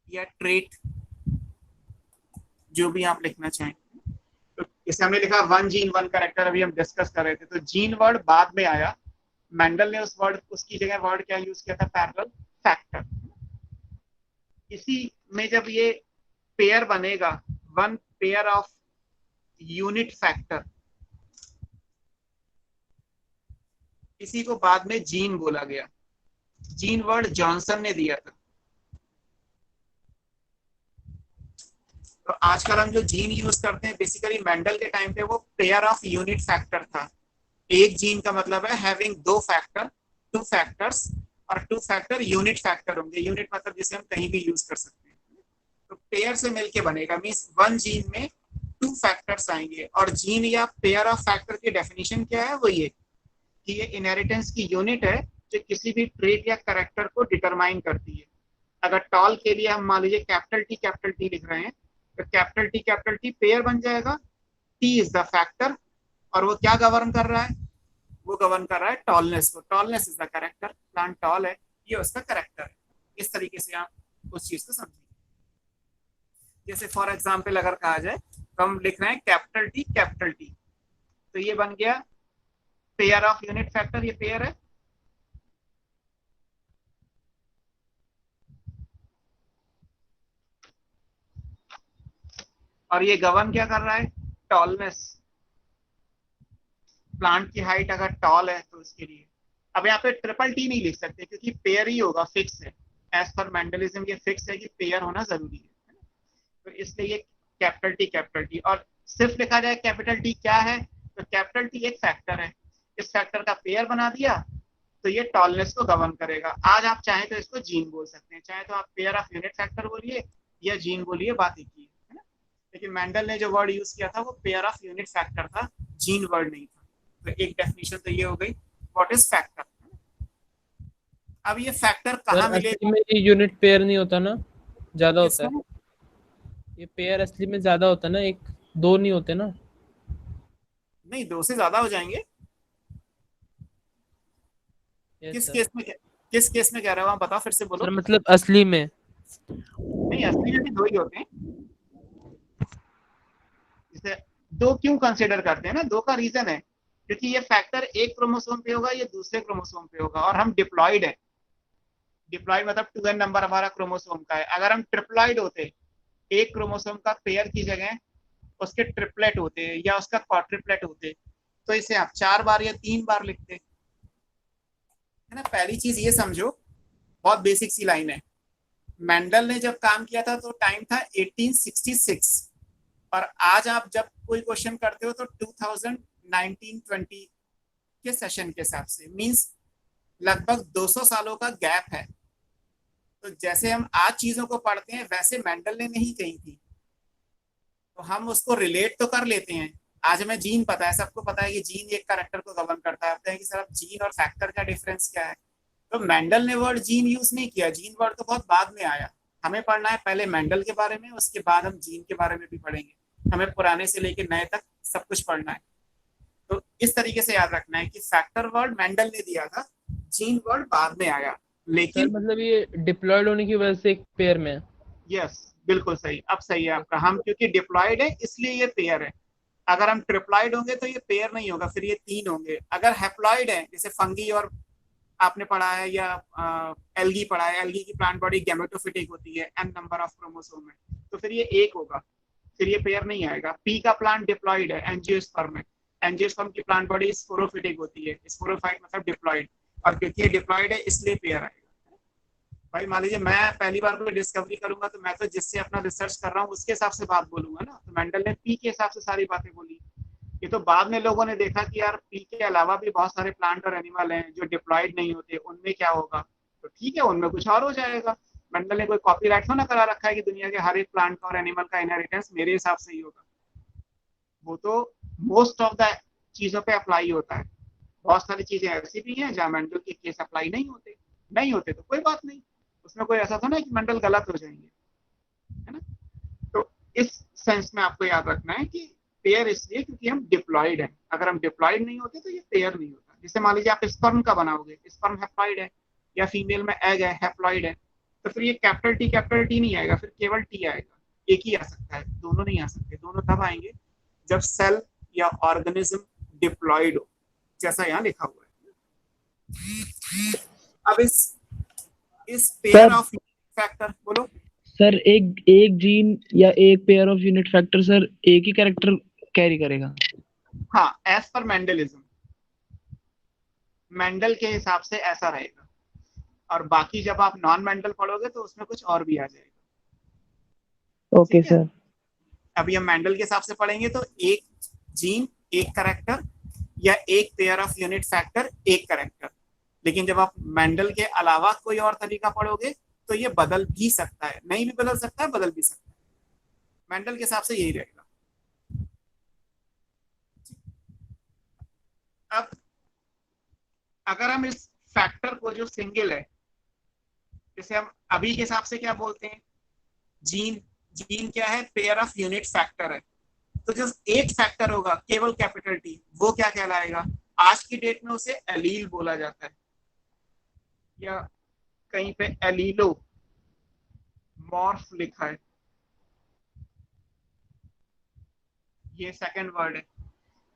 या ट्रेट, जो भी आप लिखना चाहें। तो जैसे हमने लिखा वन जीन वन कैरेक्टर, अभी हम डिस्कस कर रहे थे, तो जीन वर्ड बाद में आया। मेंडल ने उस वर्ड, उसकी जगह वर्ड क्या यूज किया था? Parallel factor. इसी में जब ये पेयर बनेगा, one pair of unit factor, इसी को बाद में जीन बोला गया। जीन वर्ड जॉनसन ने दिया था। तो आजकल हम जो जीन यूज करते हैं, बेसिकली मेंडल के टाइम पे वो पेयर ऑफ यूनिट फैक्टर था। एक जीन का मतलब है हैविंग दो फैक्टर, टू फैक्टर्स, और टू फैक्टर यूनिट फैक्टर होंगे। यूनिट मतलब जिसे हम कहीं भी यूज कर सकते हैं। तो पेयर से मिलके बनेगा, मींस वन जीन में टू फैक्टर्स आएंगे। और जीन या पेयर ऑफ फैक्टर की डेफिनेशन क्या है? वो ये कि ये इनहेरिटेंस की यूनिट है जो किसी भी ट्रेट या कैरेक्टर को डिटरमाइन करती है। अगर टॉल के लिए हम मान लीजिए कैपिटल टी लिख रहे हैं, तो कैपिटल टी पेयर बन जाएगा। टी इज द फैक्टर, और वो क्या गवर्न कर रहा है? वो गवर्न कर रहा है टॉलनेस को। Tallness is the character, plant tall है, ये उसका करेक्टर है। इस तरीके से आप उस चीज को समझिए। जैसे फॉर एग्जाम्पल अगर कहा जाए तो हम लिख रहे हैं कैपिटल टी, तो ये बन गया पेयर ऑफ यूनिट फैक्टर, ये पेयर है। और ये गवर्न क्या कर रहा है, टॉलनेस, प्लांट की हाइट अगर टॉल है तो उसके लिए। अब यहाँ पे ट्रिपल टी नहीं लिख सकते क्योंकि पेयर ही होगा, फिक्स है। एज पर मेंडलिज्म ये फिक्स है कि पेयर होना जरूरी है। तो इसलिए ये कैपिटल टी। और सिर्फ लिखा जाए कैपिटल टी क्या है, तो कैपिटल टी एक फैक्टर है, इस फैक्टर का पेयर बना दिया तो ये टॉलनेस को गवर्न करेगा। आज आप चाहें तो इसको जीन बोल सकते हैं, चाहे तो आप पेयर ऑफ यूनिट फैक्टर बोलिए या जीन बोलिए, बात एक ही है ना। लेकिन मेंडल ने जो वर्ड यूज किया था वो पेयर ऑफ यूनिट फैक्टर था, जीन वर्ड नहीं था। तो एक डेफिनेशन तो ये हो गई व्हाट इज फैक्टर। अब ये फैक्टर कहाँ सर मिलेगा, असली में ये यूनिट पेयर नहीं होता ना, ज्यादा होता है। किसमें? ये पेयर असली में ज्यादा होता है ना, एक दो नहीं होते ना। नहीं, दो से ज्यादा हो जाएंगे। यस किस सर। केस में, किस केस में कह रहे हो आप, बताओ फिर से बोलो। सर मतलब असली में। नहीं, असली में भी दो ही होते हैं। जैसे दो क्यों कंसिडर करते हैं ना, दो का रीजन है क्योंकि ये फैक्टर एक क्रोमोसोम पे होगा, ये दूसरे क्रोमोसोम पे होगा, और हम डिप्लॉयड है। डिप्लॉयड मतलब 2n नंबर हमारा क्रोमोसोम का है। अगर हम ट्रिप्लॉयड होते, एक क्रोमोसोम का पेयर की जगह उसके ट्रिपलेट होते या उसका क्वाड्रिपलेट होते, तो इसे आप 4 बार या 3 बार लिखते, है ना। पहली चीज ये समझो, बहुत बेसिक सी लाइन है। मेंडल ने जब काम किया था तो टाइम था 1866, और आज आप जब कोई क्वेश्चन करते हो तो 2019-20 के सेशन के हिसाब से, मींस लगभग 200 सालों का गैप है। तो जैसे हम आज चीजों को पढ़ते हैं वैसे मेंडल ने नहीं कही थी, तो हम उसको रिलेट तो कर लेते हैं। आज हमें जीन पता है, सबको पता है कि जीन एक कैरेक्टर को गवर्न करता है। आप कहें कि सर अब जीन और फैक्टर का डिफरेंस क्या है, तो मेंडल ने वर्ड जीन यूज नहीं किया, जीन वर्ड तो बहुत बाद में आया। हमें पढ़ना है पहले मेंडल के बारे में, उसके बाद हम जीन के बारे में भी पढ़ेंगे। हमें पुराने से लेकर नए तक सब कुछ पढ़ना है। तो इस तरीके से याद रखना है कि फैक्टर वर्ड मेंडल ने दिया था, जीन वर्ड बाद में आया। सर लेकिन मतलब ये डिप्लॉयड होने की वजह से एक पेयर में है। यस, बिल्कुल सही, अब सही है आपका। हम क्योंकि डिप्लॉयड है इसलिए ये पेयर है। अगर हम ट्रिप्लॉयड होंगे तो ये पेयर नहीं होगा, फिर ये 3 होंगे। अगर हैप्लॉयड है, जैसे फंगी और आपने पढ़ा है या एल्गी पढ़ा है, एल्गी की प्लांट बॉडी गैमेटोफिटिक होती है, n नंबर ऑफ क्रोमोसोम है, तो फिर ये 1 होगा, फिर ये पेयर नहीं आएगा। पी का प्लांट डिप्लॉयड है, एंजियोस्पर्म है, एंजियोस्पर्म की प्लांट बॉडी स्पोरोफिटिक होती है, स्पोरोफाइट मतलब डिप्लॉयड, और क्योंकि ये डिप्लॉयड है इसलिए पेयर आएगा। भाई मान लीजिए मैं पहली बार कोई डिस्कवरी करूंगा तो मैं तो जिससे अपना रिसर्च कर रहा हूँ उसके हिसाब से बात बोलूंगा ना। तो मेंडल ने पी के हिसाब से सारी बातें बोली। ये तो बाद में लोगों ने देखा कि यार पी के अलावा भी बहुत सारे प्लांट और एनिमल हैं जो डिप्लॉयड नहीं होते, उनमें क्या होगा, तो ठीक है उनमें कुछ और हो जाएगा। मेंडल ने कोई कॉपीराइट तो ना करा रखा है कि दुनिया के हर एक प्लांट का और एनिमल का इनहेरिटेंस मेरे हिसाब से ही होगा। वो तो मोस्ट ऑफ द चीजों पे अप्लाई होता है। बहुत सारी चीजें ऐसी भी हैं जहाँ मेंडल के केस अप्लाई नहीं होते तो कोई बात नहीं, उसमें कोई ऐसा तो नहीं कि मेंडल गलत हो जाएंगे, है ना। तो इस सेंस में आपको याद रखना है कि पेयर इसलिए क्योंकि हम डिप्लॉयड है। अगर हम डिप्लॉयड नहीं होते तो ये पेयर नहीं होता। जैसे मान लीजिए आप स्पर्म का बनाओगे, स्पर्म हैप्लॉयड है, या फीमेल में एग है हैप्लॉयड है, तो फिर ये कैपिटल टी नहीं आएगा, फिर केवल टी आएगा। एक ही आ सकता है, दोनों नहीं आ सकते। दोनों तब आएंगे जब सेल या ऑर्गेनिज्म डिप्लॉयड हो, जैसा यहाँ लिखा हुआ है। अब इस पेयर सर ऑफ फैक्टर बोलो। सर एक एक जीन या एक pair of unit factor sir एक ही कैरेक्टर कैरी करेगा। हाँ, एज पर मेंडलिज्म, मेंडल के हिसाब से ऐसा रहेगा, और बाकी जब आप नॉन मेंडल पढ़ोगे तो उसमें कुछ और भी आ जाएगा। ओके ठीक है, सर। अभी हम मेंडल के हिसाब से पढ़ेंगे तो एक जीन एक करेक्टर, या एक पेयर ऑफ यूनिट फैक्टर एक करेक्टर। लेकिन जब आप मेंडल के अलावा कोई और तरीका पढ़ोगे तो ये बदल भी सकता है, नहीं भी बदल सकता है, बदल भी सकता है। मेंडल के हिसाब से यही रहेगा। अब अगर हम इस फैक्टर को जो सिंगल है, जैसे हम अभी के हिसाब से क्या बोलते हैं, जीन, जीन क्या है, पेयर ऑफ यूनिट फैक्टर है। तो जो एक फैक्टर होगा केवल कैपिटल टी, वो क्या कहलाएगा, आज की डेट में उसे एलील बोला जाता है, या कहीं पे एलीलो मॉर्फ लिखा है, ये सेकंड वर्ड है।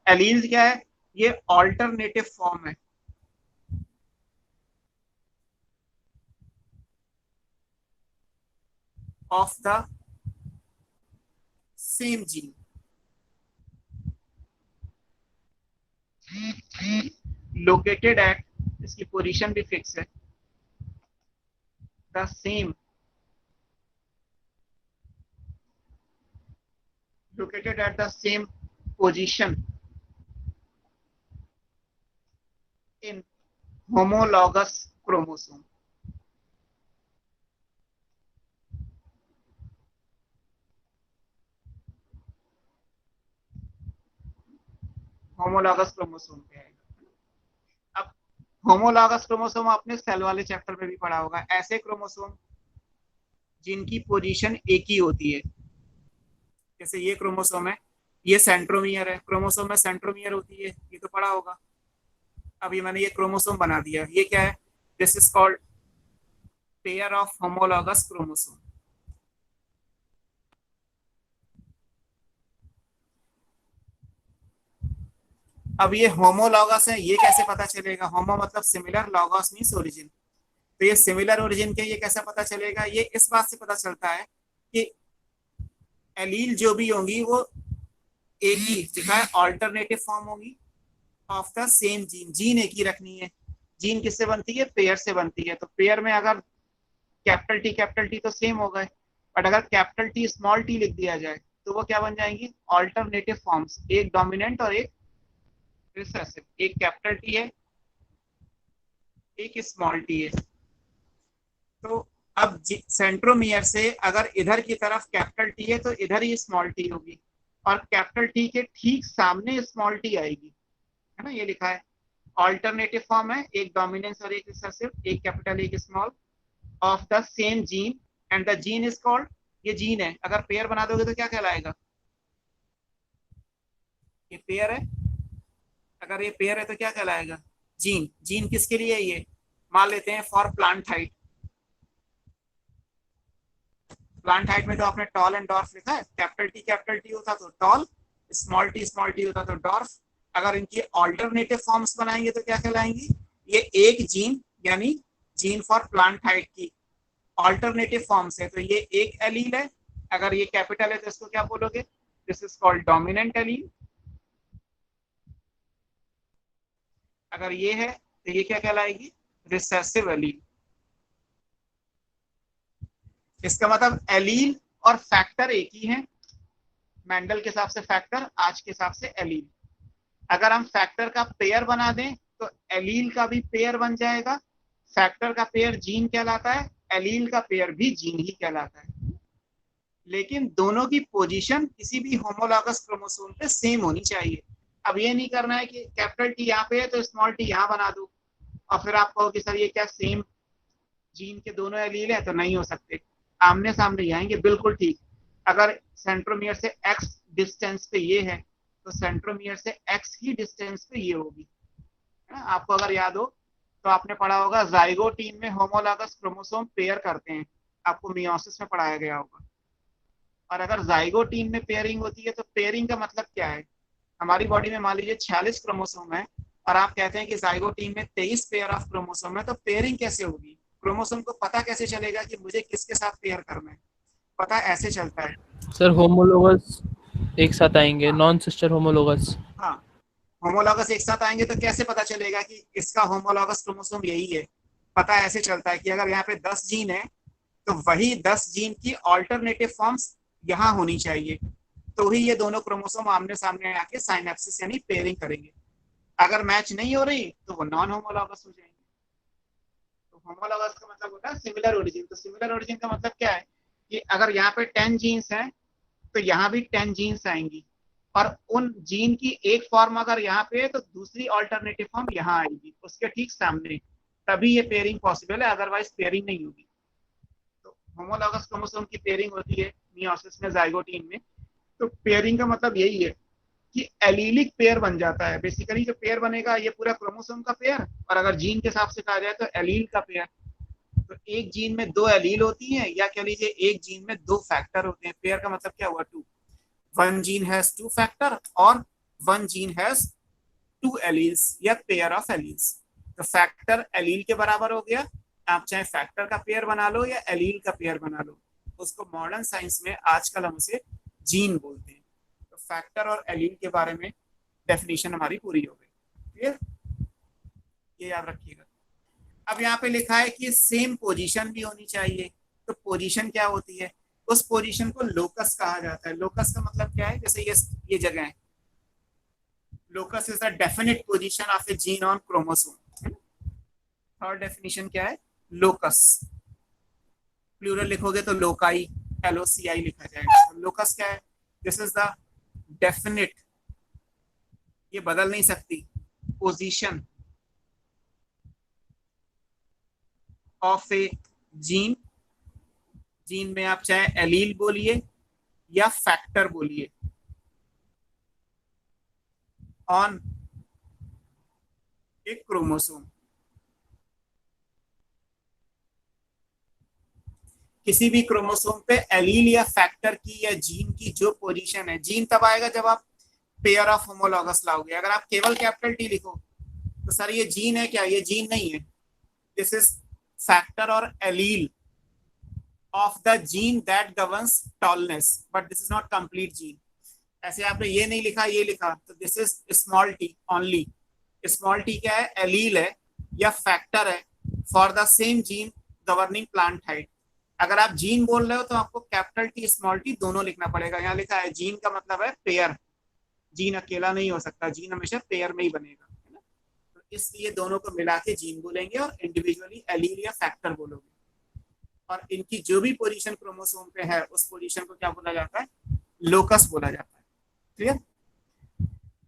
एलील क्या है? ये ऑल्टरनेटिव फॉर्म है। Of the same gene. Located at, इसकी पोजीशन भी फिक्स है, the same, located at the same position in homologous chromosome। Homologous chromosome पे आएगा। अब होमोलॉगस क्रोमोसोम आपने सेल वाले चैप्टर में भी पढ़ा होगा, ऐसे क्रोमोसोम जिनकी पोजीशन एक ही होती है। जैसे ये क्रोमोसोम है, ये सेंट्रोमियर है, क्रोमोसोम में सेंट्रोमियर होती है, ये तो पढ़ा होगा। अब ये मैंने ये क्रोमोसोम बना दिया, ये क्या है? This is called pair of homologous chromosome. अब ये होमोलॉगस है, ये कैसे पता चलेगा? होमो मतलब सिमिलर, लॉगस मीन्स ओरिजिन। तो ये सिमिलर ओरिजिन के, ये कैसे पता चलेगा? ये इस बात से पता चलता है कि एलील जो भी होंगी वो एक ही लिखा है, ऑल्टरनेटिव फॉर्म होगी of the same gene. Gene एक ही रखनी है। जीन किससे बनती है? पेयर से बनती है। तो पेयर में अगर कैपिटल टी तो सेम हो गए, बट अगर कैपिटल टी स्मॉल टी लिख दिया जाए तो वो क्या बन जाएंगी? ऑल्टरनेटिव फॉर्म्स, एक डोमिनेंट और एक रिसेसिव। एक कैपिटल टी है, एक स्मॉल टी है। तो अब सेंट्रोमियर से अगर इधर की तरफ कैपिटल टी है तो इधर ही स्मॉल टी होगी, और कैपिटल टी के ठीक सामने स्मॉल टी आएगी, है ना? ये लिखा है ऑल्टरनेटिव फॉर्म है, एक डोमिनेंस और एक रिसेसिव, एक कैपिटल एक small, of the same gene, and the gene is called, ये जीन है। अगर पेयर बना दोगे तो क्या कहलाएगा? ये पेयर है, अगर ये पेयर है तो क्या कहलाएगा? जीन। जीन किसके लिए है? ये मान लेते हैं for plant height. Plant height में तो आपने टॉल एंड डॉर्फ लिखा है, कैपिटल टी होता तो टॉल, स्मॉल टी होता तो डॉर्फ। अगर इनकी ऑल्टरनेटिव फॉर्म्स बनाएंगे तो क्या कहलाएंगी? ये एक जीन, यानी जीन फॉर प्लांट हाइट की ऑल्टरनेटिव फॉर्म्स है, तो ये एक एलील है। अगर ये कैपिटल है तो इसको क्या बोलोगे? This is called dominant allele. अगर ये है तो ये क्या कहलाएगी? Recessive allele. इसका मतलब एलील और फैक्टर एक ही है। मेंडल के हिसाब से फैक्टर, आज के हिसाब से एलील। अगर हम फैक्टर का पेयर बना दें तो एलील का भी पेयर बन जाएगा। फैक्टर का पेयर जीन कहलाता है, एलील का पेयर भी जीन ही कहलाता है। लेकिन दोनों की पोजीशन किसी भी होमोलॉगस क्रोमोसोम पे सेम होनी चाहिए। अब ये नहीं करना है कि कैपिटल टी यहाँ पे है तो स्मॉल टी यहाँ बना दो, और फिर आप कहो कि सर ये क्या सेम जीन के दोनों एलील है? तो नहीं हो सकते, आमने सामने ही आएंगे। बिल्कुल ठीक। अगर सेंट्रोमियर से एक्स डिस्टेंस पे ये है तो सेंट्रोमियर से एक्स ही डिस्टेंस पे ये होगी, है ना? आपको अगर याद हो तो आपने पढ़ा होगा जाइगोटीन में होमोलॉगस क्रोमोसोम पेयर करते हैं, आपको मियोसिस में पढ़ाया गया होगा। और अगर जाइगोटीन में पेयरिंग होती है तो पेयरिंग का मतलब क्या है? हमारी बॉडी में मान लीजिए 46 क्रोमोसोम है और आप कहते हैं कि जाइगोटीन में 23 पेयर ऑफ क्रोमोसोम है, तो पेयरिंग कैसे होगी? क्रोमोसोम को पता कैसे चलेगा कि मुझे किसके साथ पेयर करना है? पता ऐसे चलता है सर होमोलोगस एक साथ आएंगे, नॉन सिस्टर होमोलोगस। हाँ, होमोलॉगस एक साथ आएंगे तो कैसे पता चलेगा कि इसका होमोलॉगस क्रोमोसोम यही है? पता ऐसे चलता है कि अगर यहाँ पे 10 जीन है तो वही 10 जीन की ऑल्टरनेटिव फॉर्म्स यहाँ होनी चाहिए, तो ही ये दोनों क्रोमोसोम आमने सामने आके साइनेप्सिस यानी पेयरिंग करेंगे। अगर मैच नहीं हो रही तो वो नॉन होमोलॉगस हो जाएंगे। तो होमोलॉगस का मतलब होता है सिमिलर ओरिजिन। तो सिमिलर ओरिजिन का मतलब क्या है कि अगर यहाँ पे 10 जीन्स हैं तो यहाँ भी 10 जीन्स आएंगी, और उन जीन की एक फॉर्म अगर यहाँ पे है तो दूसरी ऑल्टरनेटिव फॉर्म यहाँ आएगी उसके ठीक सामने, तभी ये पेयरिंग पॉसिबल है, अदरवाइज पेयरिंग नहीं होगी। तो होमोलॉगस क्रोमोसोम की पेयरिंग होती है मियोसिस में, जाइगोटीन में। तो पेयरिंग का मतलब यही है कि एलीलिक पेयर बन जाता है। बेसिकली जो पेयर बनेगा ये पूरा क्रोमोसोम का पेयर, और अगर जीन के हिसाब से कहा जाए तो एलील का पेयर। तो एक जीन में 2 एलील होती हैं, या कह लीजिए एक जीन में 2 फैक्टर होते हैं। पेयर का मतलब क्या हुआ? 2। वन जीन हैज 2 फैक्टर और वन जीन हैज 2 एलील्स या पेयर ऑफ एलील्स। तो फैक्टर एलील के बराबर हो गया। आप चाहे फैक्टर का पेयर बना लो या एलील का पेयर बना लो, उसको मॉडर्न साइंस में आजकल हम उसे जीन बोलते हैं। तो फैक्टर और एलील के बारे में डेफिनेशन हमारी पूरी हो गई। क्लियर? ये याद रखिएगा। अब यहाँ पे लिखा है कि सेम पोजीशन भी होनी चाहिए। तो पोजीशन क्या होती है? उस पोजीशन को लोकस कहा जाता है। लोकस का मतलब क्या है? जैसे ये जगह है, locus is the definite position of A gene on chromosome. Third definition क्या है? लोकस। प्लूरल लिखोगे तो लोकाई, LOCI लिखा जाएगा। तो लोकस क्या है? दिस इज द डेफिनिट, ये बदल नहीं सकती, position of A gene. Gene में आप चाहे एलील बोलिए या फैक्टर बोलिए, ऑन ए क्रोमोसोम। किसी भी क्रोमोसोम पे एलील या फैक्टर की या जीन की जो पोजीशन है, जीन तब आएगा जब आप पेयर ऑफ होमोलॉगस लाओगे। अगर आप केवल कैपिटल T लिखो तो सर ये जीन है क्या? ये जीन नहीं है। दिस इज फैक्टर और allele of the gene that governs tallness, but this is not complete gene. ऐसे आपने ये नहीं लिखा, ये लिखा, तो this is small t only. small t क्या है? एलील है या फैक्टर है for the same gene governing plant height. अगर आप जीन बोल रहे हो तो आपको कैपिटल T स्मॉल t दोनों लिखना पड़ेगा। यहाँ लिखा है जीन का मतलब है पेयर, जीन अकेला नहीं हो सकता, जीन हमेशा पेयर में ही बनेगा, है ना? तो इसलिए दोनों को मिला के जीन बोलेंगे और इंडिविजुअली एलील या फैक्टर बोलोगे। और इनकी जो भी पोजीशन क्रोमोसोम पे है उस पोजीशन को क्या बोला जाता है? लोकस बोला जाता है। क्लियर?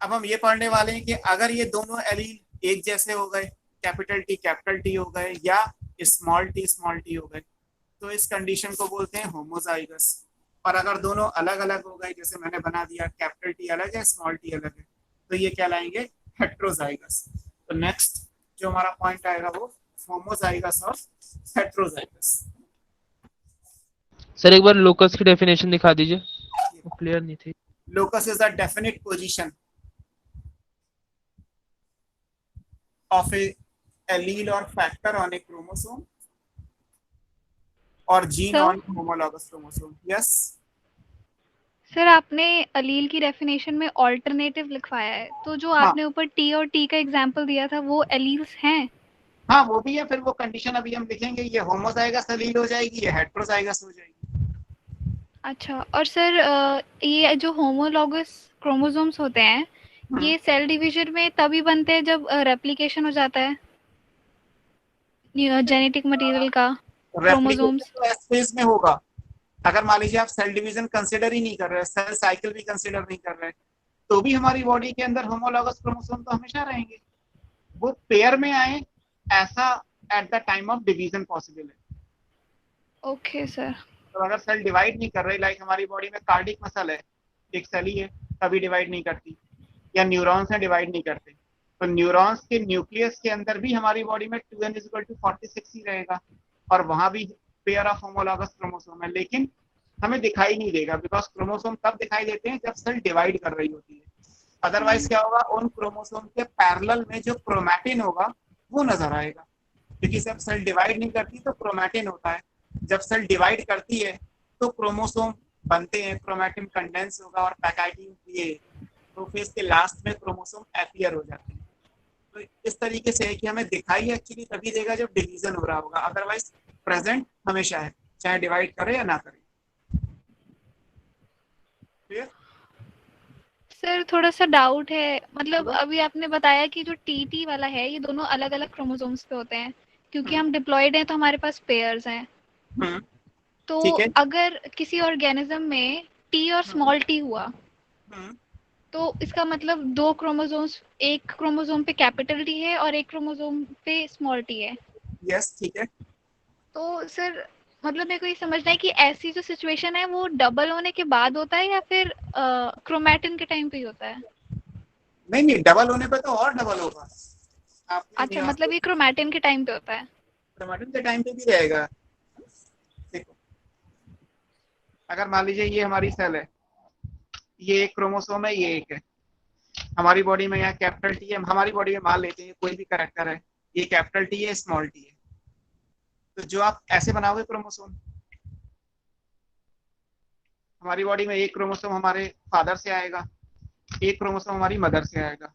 अब हम ये पढ़ने वाले हैं कि अगर ये दोनों एलील एक जैसे हो गए, कैपिटल टी हो गए या स्मॉल टी हो गए, तो इस कंडीशन को बोलते हैं होमोजाइगस। और अगर दोनों अलग अलग हो गए, जैसे मैंने बना दिया कैपिटल टी अलग है स्मॉल टी अलग है, तो ये कहलाएंगे हेट्रोजाइगस। तो नेक्स्ट जो हमारा पॉइंट आएगा वो होमोजाइगस और हेट्रोजाइगस। सर एक बार लोकस की डेफिनेशन दिखा दीजिए, वो क्लियर नहीं थी। Locus is a definite position of a allele or factor on a chromosome or gene Sir? on homologous chromosome. Yes. Sir आपने अलील की डेफिनेशन में ऑल्टरनेटिव लिखवाया है, तो जो हाँ। आपने ऊपर टी और टी का एग्जांपल दिया था वो एलील्स हैं? हाँ वो भी है, फिर वो कंडीशन अभी हम लिखेंगे। ये होमोजाइगस एलील हो जाएगी, ये हेट्रोजाइगस हो जाएगी। अच्छा, और सर ये जो होमोलॉगस क्रोमोसोम्स होते हैं ये सेल डिवीजन में तभी बनते हैं जब रेप्लिकेशन हो जाता है जेनेटिक मटेरियल का क्रोमोसोम्स। तो एस फेज में होगा। अगर मान लीजिए आप सेल डिवीजन कंसिडर ही नहीं कर रहे, सेल साइकिल भी कंसिडर नहीं कर रहे, तो भी हमारी बॉडी के अंदर होमोलॉगस क्रोमोसोम तो हमेशा रहेंगे। वो पेयर में आए ऐसा at the time of division possible है। Okay sir. तो अगर सेल डिवाइड नहीं कर रही, लाइक हमारी बॉडी में कार्डिक मसल है, एक सेल ही है, कभी डिवाइड नहीं करती, या न्यूरॉन्स है डिवाइड नहीं करते, तो न्यूरॉन्स के न्यूक्लियस के अंदर भी हमारी बॉडी में 2n = 46 ही रहेगा, और वहां भी पेयर ऑफ होमोलॉगस क्रोमोसोम है, लेकिन हमें दिखाई नहीं देगा, बिकॉज क्रोमोसोम तब दिखाई देते हैं जब सेल डिवाइड कर रही होती है। अदरवाइज क्या होगा? उन क्रोमोसोम के पैरेलल में जो क्रोमैटिन होगा वो नजर आएगा, क्योंकि जब सेल डिवाइड नहीं करती तो क्रोमैटिन होता है, जब सेल डिवाइड करती है तो क्रोमोसोम बनते हैं, क्रोमैटिन कंडेंस होगा और पैकेजिंग ये प्रोफेज के लास्ट में क्रोमोसोम अपीयर हो जाते हैं। तो इस तरीके से है कि हमें दिखाई एक्चुअली तभी देगा जब डिवीजन हो रहा होगा, अदरवाइज प्रेजेंट हमेशा है, चाहे डिवाइड करे या ना करे। क्लियर? सर थोड़ा सा डाउट है, मतलब अभी आपने बताया कि जो टी वाला है ये दोनों अलग अलग क्रोमोसोम्स पे होते हैं, क्योंकि हम डिप्लॉयड हैं तो हमारे पास पेयर्स हैं। तो ठीक है। अगर किसी ऑर्गेनिज्म में टी और स्मॉल टी हुआ तो इसका मतलब दो क्रोमोसोम्स, एक क्रोमोसोम पे कैपिटल टी है और एक क्रोमोसोम पे स्मॉल टी है। यस ठीक है। तो सर मतलब मेरे को ये समझना है कि ऐसी जो सिचुएशन है वो डबल होने के बाद होता है या फिर क्रोमैटिन के टाइम पे ही होता है? नहीं, डबल होने पे तो और डबल होगा। अच्छा, मतलब ये क्रोमैटिन के टाइम पे होता है। क्रोमेटिन के टाइम पे भी रहेगा। देखो अगर मान लीजिए ये हमारी सेल है, ये एक क्रोमोसोम है, ये एक है, हमारी बॉडी में यहाँ कैपिटल टी है, हमारी बॉडी में मान लेते हैं कोई भी कैरेक्टर है, ये कैपिटल टी है, स्मॉल टी है, तो जो आप ऐसे बनाओगे क्रोमोसोम, हमारी बॉडी में एक क्रोमोसोम हमारे फादर से आएगा, एक क्रोमोसोम हमारी मदर से आएगा।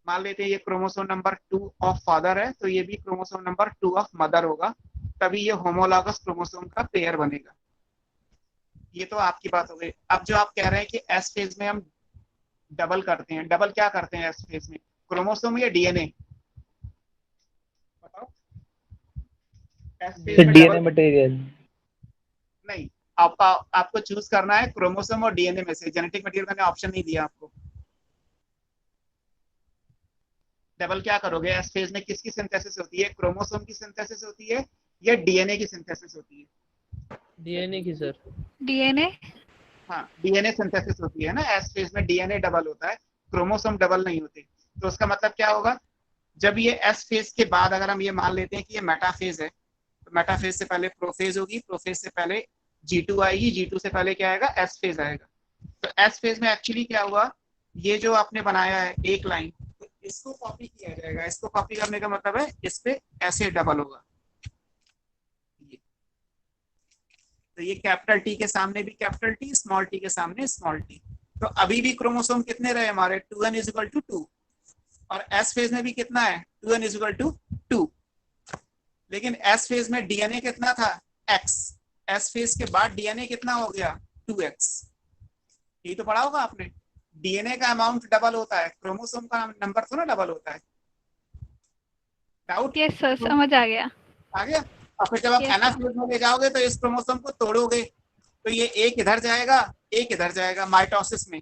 मान लेते हैं ये क्रोमोसोम नंबर 2 ऑफ फादर है, तो ये भी क्रोमोसोम नंबर 2 ऑफ मदर होगा, तभी ये होमोलॉगस क्रोमोसोम का पेयर बनेगा। ये तो आपकी बात हो गई। अब जो आप कह रहे हैं कि एस फेज में हम डबल करते हैं, डबल क्या करते हैं एस फेज में, क्रोमोसोम या डीएनए? बताओ। एस फेज में डीएनए डबल मटेरियल। नहीं, आपको चूज करना है क्रोमोसोम और डीएनए में से। जेनेटिक मटेरियल मैंने ऑप्शन नहीं दिया आपको। डबल क्या करोगे एस फेज में? किसकी सिंथेसिस होती है, क्रोमोसोम की सिंथेसिस होती है या डीएनए की सिंथेसिस होती है? डीएनए की सर। डीएनए। हाँ, डीएनए सिंथेसिस होती है ना, एस फेज में डीएनए डबल होता है, क्रोमोसोम डबल नहीं होते। तो उसका मतलब क्या होगा, जब ये एस फेज के बाद अगर हम ये मान लेते हैं कि ये मेटाफेज है, तो मेटाफेज से पहले प्रोफेज होगी, प्रोफेज से पहले G2 आएगी, G2 से पहले क्या आएगा, एस फेज आएगा। तो एस फेज में एक्चुअली क्या हुआ, ये जो आपने बनाया है एक लाइन, तो इसको कॉपी किया जाएगा। इसको कॉपी करने का मतलब है इस पे ऐसे डबल होगा। तो ये कैपिटल टी के सामने भी कैपिटल टी, स्मॉल टी के सामने स्मॉल टी। तो अभी भी क्रोमोसोम कितने रहे हमारे, 2n इज इक्वल टू 2, और एस फेज में भी कितना है, 2n इज इक्वल टू 2। लेकिन एस फेज में डीएनए कितना था, x, एस फेज के बाद डीएनए कितना हो गया, 2x। ये तो पढ़ा होगा आपने, डीएनए का अमाउंट डबल होता है, क्रोमोसोम का नंबर तो ना डबल होता है। डाउट? यस सर, समझ आ गया। आ गया। और फिर जब आप Yes, एना फेज में ले जाओगे तो इस क्रोमोसोम को तोड़ोगे, तो ये एक इधर जाएगा, एक इधर जाएगा माइटोसिस में।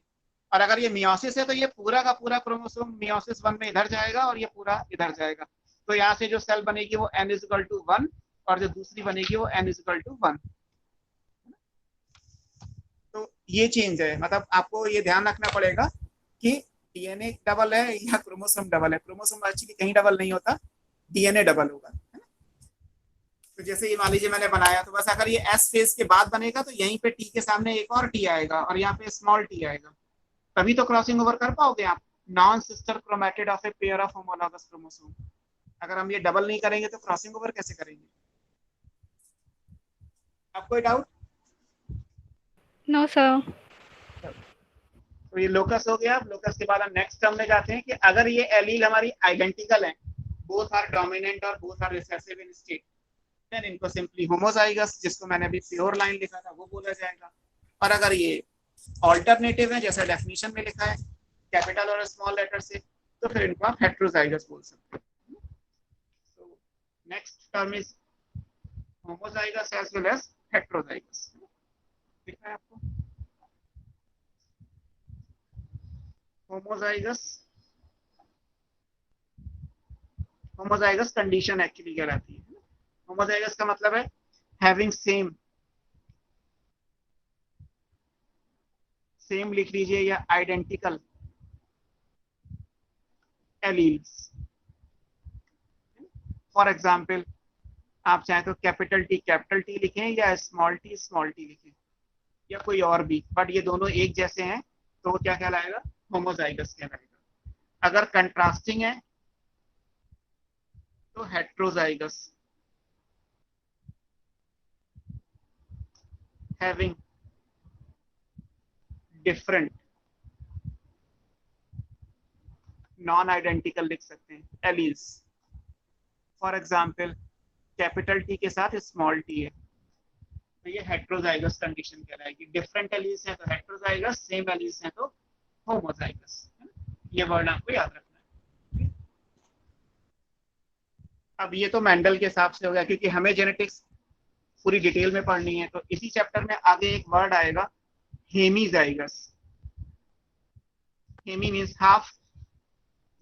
और अगर ये मियोसिस है तो ये पूरा का पूरा क्रोमोसोम मियोसिस 1 में इधर जाएगा और ये पूरा इधर जाएगा। तो यहाँ से जो सेल बनेगी वो n इज इक्वल टू 1, और जो दूसरी बनेगी वो n इज इक्वल टू 1। तो ये चेंज है, मतलब आपको ये ध्यान रखना पड़ेगा कि डीएनए डबल है या क्रोमोसोम डबल है। क्रोमोसोम एक्चुअली कहीं डबल नहीं होता, डीएनए डबल होगा। तो जैसे ये मान लीजिए मैंने बनाया, तो बस अगर ये एस फेज के बाद बनेगा तो यहीं पे टी के सामने एक और टी आएगा और यहाँ पे स्मॉल टी आएगा, तभी तो क्रॉसिंग ओवर कर पाओगे आप। Non sister chromatid of a pair of homologous chromosome. अगर हम ये डबल नहीं करेंगे तो क्रॉसिंग ओवर कैसे करेंगे? आप कोई डाउट? No sir. तो ये लोकस हो गया। लोकस के बाद हम नेक्स्ट टर्म में जाते हैं कि अगर ये एलील हमारी आइडेंटिकल है, बोथ आर डोमिनेंट और both are recessive in state, then इनको सिंपली होमोजाइगस, जिसको मैंने अभी प्योर लाइन लिखा था, वो बोला जाएगा। और अगर ये ऑल्टरनेटिव है, जैसा डेफिनेशन में लिखा है कैपिटल और स्मॉल लेटर से, तो फिर इनको आप हेट्रोजाइगस बोल सकते हैं। तो next term is homozygous as well as heterozygous. दिखा है आपको? होमोजाइगस, होमोजाइगस कंडीशन एक्चुअली कहलाती है। होमोजाइगस का मतलब है हैविंग सेम, सेम लिख लीजिए या आइडेंटिकल एलील्स। फॉर एग्जाम्पल आप चाहें तो कैपिटल टी लिखें या स्मॉल टी लिखें या कोई और भी, बट ये दोनों एक जैसे हैं तो वो क्या कहलाएगा, होमोजाइगस कहलाएगा। अगर कंट्रास्टिंग है तो heterozygous. Having different, non identical लिख सकते हैं, alleles. For example capital T के साथ स्मॉल टी है तो ये हेट्रोजाइगस कंडीशन कहलाएगी। डिफरेंट एलील्स है तो हेट्रोजाइगस, सेम एलील्स है तो होमोजाइगस। ये वर्ड आपको याद रखना है। अब ये तो मेंडल के हिसाब से हो गया, क्योंकि हमें जेनेटिक्स पूरी डिटेल में पढ़नी है। तो इसी चैप्टर में आगे एक वर्ड आएगा हेमीजाइगस। हेमी मीन्स हाफ,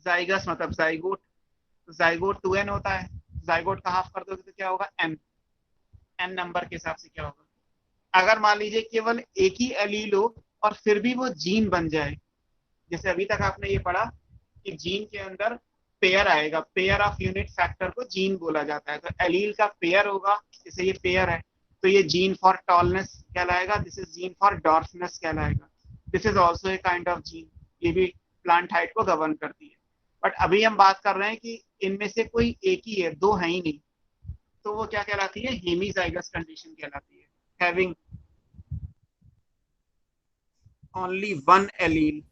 जाइगस मतलब जाइगोट। जाइगोट 2n होता है, जाइगोट का हाफ कर दोगे तो क्या होगा, n। n नंबर के हिसाब से क्या होगा। अगर मान लीजिए केवल एक ही एलील हो और फिर भी वो जीन बन जाए, जैसे अभी तक आपने ये पढ़ा कि जीन के अंदर पेयर आएगा, पेयर ऑफ यूनिट फैक्टर को जीन बोला जाता है। तो एलील का पेयर होगा, जैसे ये पेयर है तो ये जीन फॉर टॉलनेस कहलाएगा, this is gene for dwarfness कहलाएगा। This is also a kind of gene, ये भी प्लांट हाइट को गवर्न करती है। बट अभी हम बात कर रहे हैं कि इनमें से कोई एक ही है, दो है ही नहीं, तो वो क्या कहलाती है, हेमीजाइगस कंडीशन कहलाती है, having only one allele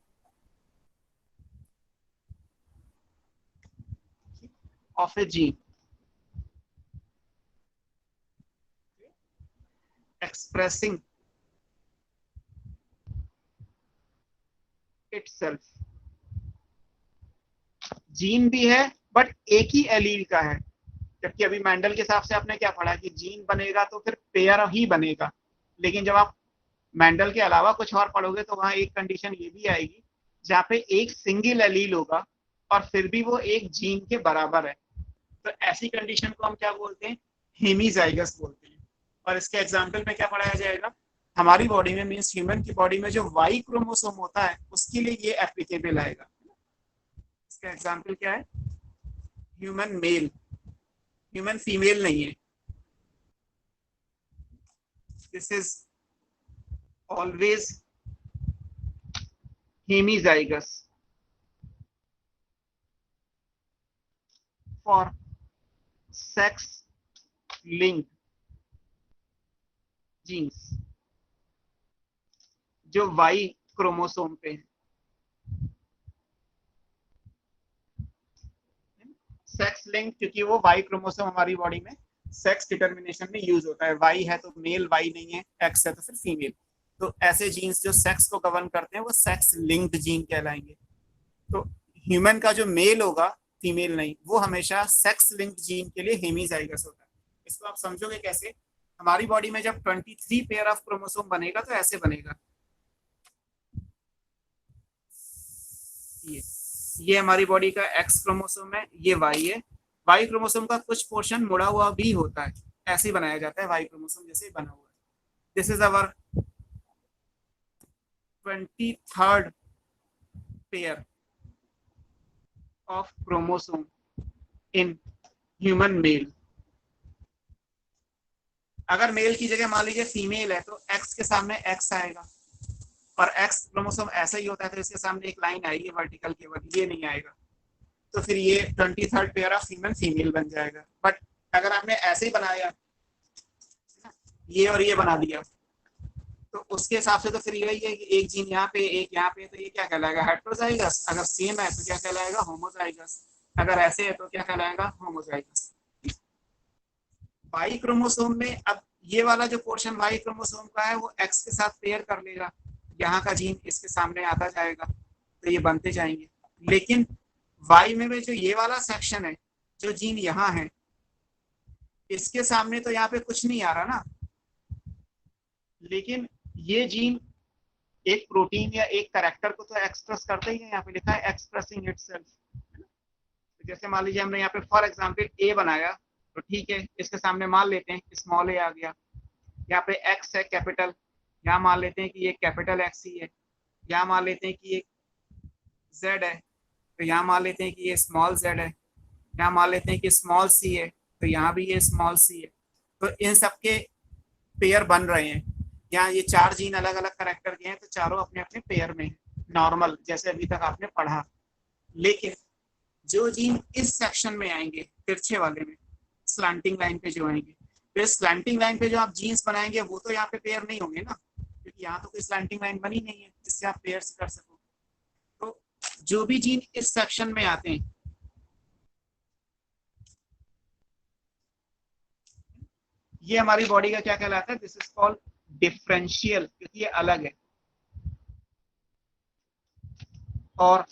of a gene expressing itself। Gene भी है बट एक ही एलील का है, जबकि अभी मेंडल के हिसाब से आपने क्या पढ़ा कि जीन बनेगा तो फिर पेयर ही बनेगा, लेकिन जब आप मेंडल के अलावा कुछ और पढ़ोगे तो वहां एक कंडीशन ये भी आएगी जहाँ पे एक सिंगल एलील होगा और फिर भी वो एक जीन के बराबर है। तो ऐसी कंडीशन को हम क्या बोलते हैं, हेमीजाइगस बोलते हैं। और इसके एग्जाम्पल में क्या पढ़ाया जाएगा, हमारी बॉडी में, मीन्स ह्यूमन की बॉडी में जो वाई क्रोमोसोम होता है उसके लिए ये एप्लीकेबल आएगा। इसका एग्जाम्पल क्या है, ह्यूमन मेल, ह्यूमन फीमेल नहीं है। This is always hemizygous for sex link genes जो वाई क्रोमोसोम पे है। सेक्स लिंक क्योंकि वो वाई क्रोमोसोम हमारी बॉडी में सेक्स डिटर्मिनेशन में यूज होता है, वाई है तो मेल, वाई नहीं है, एक्स है तो फिर फीमेल। तो ऐसे जीन्स जो सेक्स को गवर्न करते हैं वो सेक्स लिंक्ड जीन कहलाएंगे। तो ह्यूमन का जो मेल होगा, फीमेल नहीं, वो हमेशा सेक्स लिंक्ड जीन के लिए हेमीजाइगस होता है। इसको आप समझोगे कैसे, हमारी बॉडी में जब 23 पेयर ऑफ क्रोमोसोम बनेगा तो ऐसे बनेगा, ये हमारी बॉडी का एक्स क्रोमोसोम है, ये वाई है। वाई क्रोमोसोम का कुछ पोर्शन मुड़ा हुआ भी होता है, ऐसे ही बनाया जाता है, वाई क्रोमोसोम जैसे बना हुआ है। This is our 23rd pair of chromosome in human male. अगर मेल की जगह मान लीजिए फीमेल है तो एक्स के सामने एक्स आएगा, और एक्स क्रोमोसोम ऐसा ही होता है तो इसके सामने एक लाइन आएगी वर्टिकल केवल, ये नहीं आएगा, तो फिर ये 23rd pair of human female बन जाएगा। बट अगर आपने ऐसे ही बनाया, ये और ये बना दिया, तो उसके हिसाब से तो फिर यही है कि एक जीन यहाँ पे एक यहाँ पे, तो ये क्या कहलाएगा, हेटेरोजाइगस। अगर सेम है तो क्या कहलाएगा, होमोजाइगस। अगर ऐसे है तो क्या कहलाएगा, होमोजाइगस। वाई क्रोमोसोम में अब ये वाला जो पोर्शन वाई क्रोमोसोम का है वो एक्स के साथ पेयर कर लेगा, यहाँ का जीन इसके सामने आता जाएगा, तो ये बनते जाएंगे। लेकिन वाई में जो ये वाला सेक्शन है, जो जीन यहाँ है, इसके सामने तो यहाँ पे कुछ नहीं आ रहा ना, लेकिन ये जीन एक प्रोटीन या एक कैरेक्टर को तो एक्सप्रेस करते ही है। यहाँ पे लिखा है एक्सप्रेसिंग इटसेल्फ। जैसे मान लीजिए हमने यहाँ पे फॉर एग्जांपल ए बनाया, तो ठीक है, इसके सामने मान लेते हैं स्मॉल ए आ गया, यहाँ पे एक्स है कैपिटल, यहाँ मान लेते हैं कि ये कैपिटल एक्स ही है, यहाँ मान लेते हैं कि ये जेड है, तो यहाँ मान लेते हैं कि ये स्मॉल जेड है, यहाँ मान लेते हैं कि स्मॉल सी है, तो यहाँ भी ये स्मॉल सी है। तो इन सबके पेयर बन रहे हैं। यहाँ ये चार जीन अलग अलग कैरेक्टर के हैं, तो चारों अपने अपने पेयर में नॉर्मल, जैसे अभी तक आपने पढ़ा। लेकिन जो जीन इस सेक्शन में आएंगे, तिरछे वाले में, स्लैंटिंग लाइन पे जो आएंगे, फिर स्लैंटिंग लाइन पे जो आप जीन्स बनाएंगे वो तो यहाँ पे पेयर नहीं होंगे ना, क्योंकि यहाँ तो कोई स्लैंटिंग लाइन बनी नहीं है जिससे आप पेयर कर सको। तो जो भी जीन इस सेक्शन में आते हैं, ये हमारी बॉडी का क्या कहलाता है, दिस इज कॉल्ड डिफरेंशियल, क्योंकि ये अलग है। और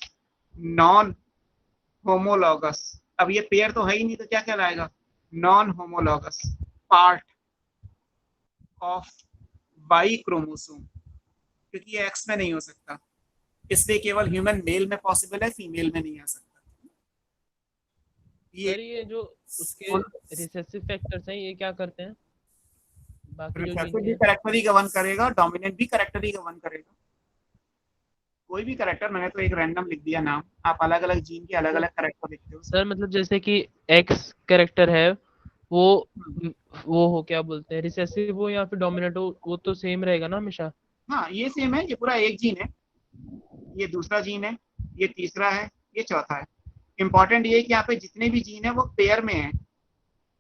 नॉन होमोलॉगस, अब ये पेयर तो है ही नहीं, तो क्या कहलाएगा, non homologous part of Y chromosome, क्योंकि ये एक्स में नहीं हो सकता, इसलिए केवल ह्यूमन मेल में पॉसिबल है, फीमेल में नहीं आ सकता। ये जो उसके रिसेसिव फैक्टर्स हैं, ये क्या करते हैं, बाकी जो भी कैरेक्टर ही गवर्न करेगा, डोमिनेंट भी कैरेक्टर ही गवर्न करेगा। कोई भी करेक्टर, मैंने तो एक रैंडम लिख दिया नाम, आप अलग अलग जीन के अलग अलग करेक्टर लिखते हो। सर मतलब जैसे कि एक्स कैरेक्टर है वो वो हो क्या बोलते हैं रिसेसिव हो या फिर डोमिनेंट हो, वो तो सेम रहेगा ना हमेशा? हाँ ये सेम है, ये पूरा एक जीन है, ये दूसरा जीन है, ये तीसरा है, ये चौथा है। इंपॉर्टेंट ये है कि यहाँ पे जितने भी जीन है वो पेयर में है,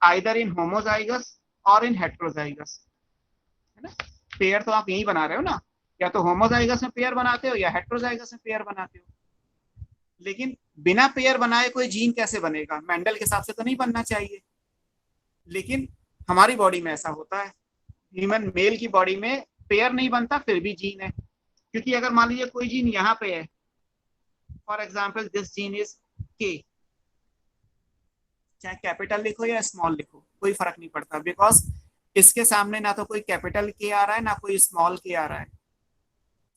आइदर इन होमोजाइगस और इन हेट्रोजाइगस, है ना। पेयर तो आप यही बना रहे हो ना, या तो होमोजाइगस में पेयर बनाते हो या हेट्रोजाइगस में पेयर बनाते हो। लेकिन बिना पेयर बनाए कोई जीन कैसे बनेगा? मेंडल के हिसाब से तो नहीं बनना चाहिए, लेकिन हमारी बॉडी में ऐसा होता है। ह्यूमन मेल की बॉडी में पेयर नहीं बनता फिर भी जीन है, क्योंकि अगर मान लीजिए कोई जीन यहाँ पे है, for example this gene is के, चाहे कैपिटल लिखो या स्मॉल लिखो कोई फर्क नहीं पड़ता, बिकॉज इसके सामने ना तो कोई कैपिटल के आ रहा है ना कोई स्मॉल के आ रहा है।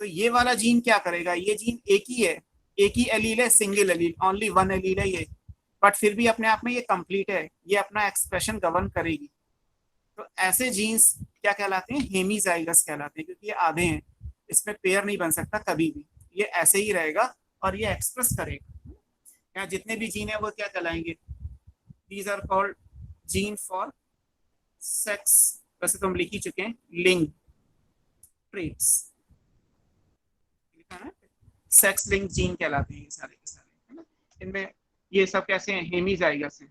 तो ये वाला जीन क्या करेगा? ये जीन एक ही है, एक ही एलील है, single allele, only one allele है ये, बट फिर भी अपने आप में ये कंप्लीट है, ये अपना एक्सप्रेशन गवर्न करेगी। तो ऐसे जीन्स क्या कहलाते हैं? हेमीजाइगस कहलाते हैं, क्योंकि ये आधे हैं, इसमें पेयर नहीं बन सकता कभी भी, ये ऐसे ही रहेगा और ये एक्सप्रेस करेगा। यहाँ जितने भी जीन है वो क्या कहलाएंगे? These are called gene for sex, वैसे तो हम लिख ही चुके हैं, लिंग ट्रेट्स, लिखा है सेक्स लिंक जीन कहलाते हैं ये सारे के सारे, है ना। इनमें ये सब कैसे हैं? हेमीजाइगस हैं।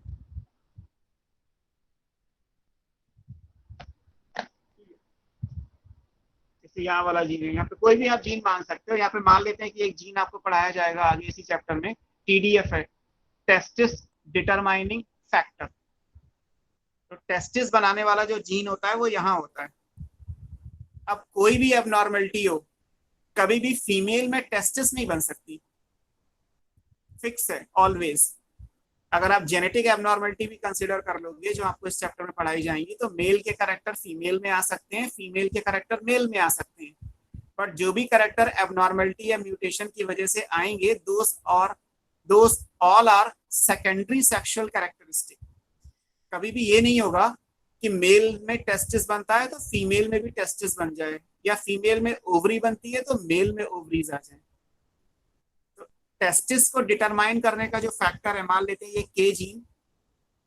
जैसे यहाँ वाला जीन है, यहाँ पे कोई भी आप जीन मान सकते हो। यहाँ पे मान लेते हैं कि एक जीन आपको पढ़ाया जाएगा आगे इसी चैप्टर में, TDF है, टेस्टिस डिटरमाइनिंग फैक्टर। तो टेस्टिस बनाने वाला जो जीन होता है वो यहाँ होता है। अब कोई भी एबनॉर्मलिटी हो, कभी भी फीमेल में टेस्टिस नहीं बन सकती, फिक्स है ऑलवेज। अगर आप जेनेटिक एबनॉर्मलिटी भी कंसीडर कर लोगे जो आपको इस चैप्टर में पढ़ाई जाएंगी, तो मेल के कैरेक्टर फीमेल में आ सकते हैं, फीमेल के कैरेक्टर मेल में आ सकते हैं, बट जो भी कैरेक्टर एबनॉर्मलिटी या म्यूटेशन की वजह से आएंगे, those all are secondary sexual characteristic. कभी भी ये नहीं होगा कि मेल में टेस्टिस बनता है तो फीमेल में भी टेस्टिस बन जाए, या फीमेल में ओवरी बनती है तो मेल में ओवरीज आ जाए। तो टेस्टिस को डिटरमाइन करने का जो फैक्टर है, मान लेते हैं ये के जीन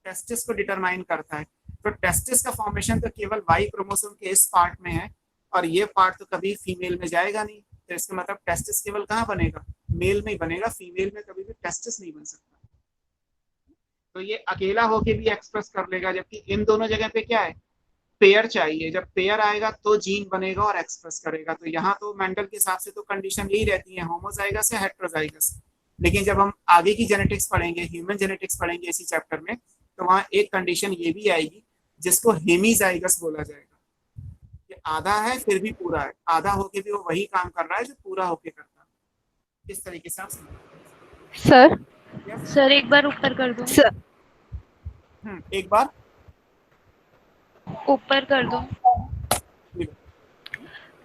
टेस्टिस को डिटरमाइन करता है, तो टेस्टिस का फॉर्मेशन तो केवल वाई क्रोमोसोम के इस पार्ट में है, और ये पार्ट तो कभी फीमेल में जाएगा नहीं। तो इसका मतलब टेस्टिस केवल कहाँ बनेगा? मेल में ही बनेगा, फीमेल में कभी भी टेस्टिस नहीं बन सकता। तो ये अकेला होके भी एक्सप्रेस कर लेगा, जबकि इन दोनों जगह पे क्या है? पेयर चाहिए। जब पेयर आएगा तो जीन बनेगा और एक्सप्रेस करेगा। तो यहाँ तो मेंडल के हिसाब से तो कंडीशन यही रहती है, होमोजाइगस या हेट्रोजाइगस। लेकिन जब हम आगे की जेनेटिक्स पढ़ेंगे, ह्यूमन जेनेटिक्स पढ़ेंगे इसी चैप्टर में, तो वहाँ एक कंडीशन ये भी आएगी जिसको हेमीजाइगस बोला जाएगा। ये आधा है फिर भी पूरा है, आधा होके भी वो वही काम कर रहा है जो पूरा होके करता है। इस तरीके से आप सर Yes? सर एक बार ऊपर कर दो एक बार ऊपर कर दो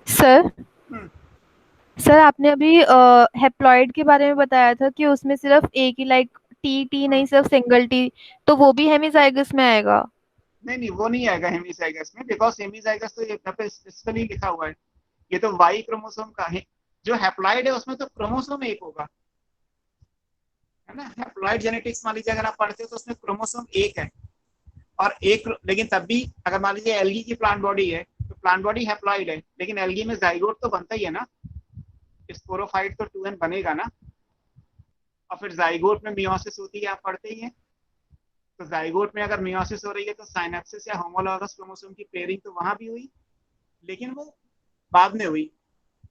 सर। सर आपने अभी हेप्लॉइड के बारे में बताया था कि उसमें सिर्फ एक ही लाइक टी नहीं सिर्फ सिंगल टी, तो वो भी हेमीजाइगस में आएगा? नहीं वो नहीं आएगा हेमीजाइगस में, बिकॉज हेमीजाइगस तो यहाँ पे स्पेसिफिकली लिखा हुआ है, ये तो वाई क्रोमोसोम का है। जो हैप्लॉइड है उसमें तो क्रोमोसोम एक होगा, है ना। हैप्लॉइड जेनेटिक्स मान लीजिए अगर आप पढ़ते हो तो उसमें क्रोमोसोम एक है और एक, लेकिन तब भी अगर मान लीजिए एल्गी की प्लांट बॉडी है तो प्लांट बॉडी हैप्लॉइड है, लेकिन एल्गी में जाइगोट तो बनता ही है ना, स्पोरोफाइट तो 2n बनेगा ना, और फिर जाइगोट में मियोसिस होती है, आप पढ़ते ही हैं। तो जाइगोट में अगर मियोसिस हो रही है तो साइनेप्सिस या होमोलॉगस क्रोमोसोम की पेयरिंग तो वहां भी हुई, लेकिन वो बाद में हुई।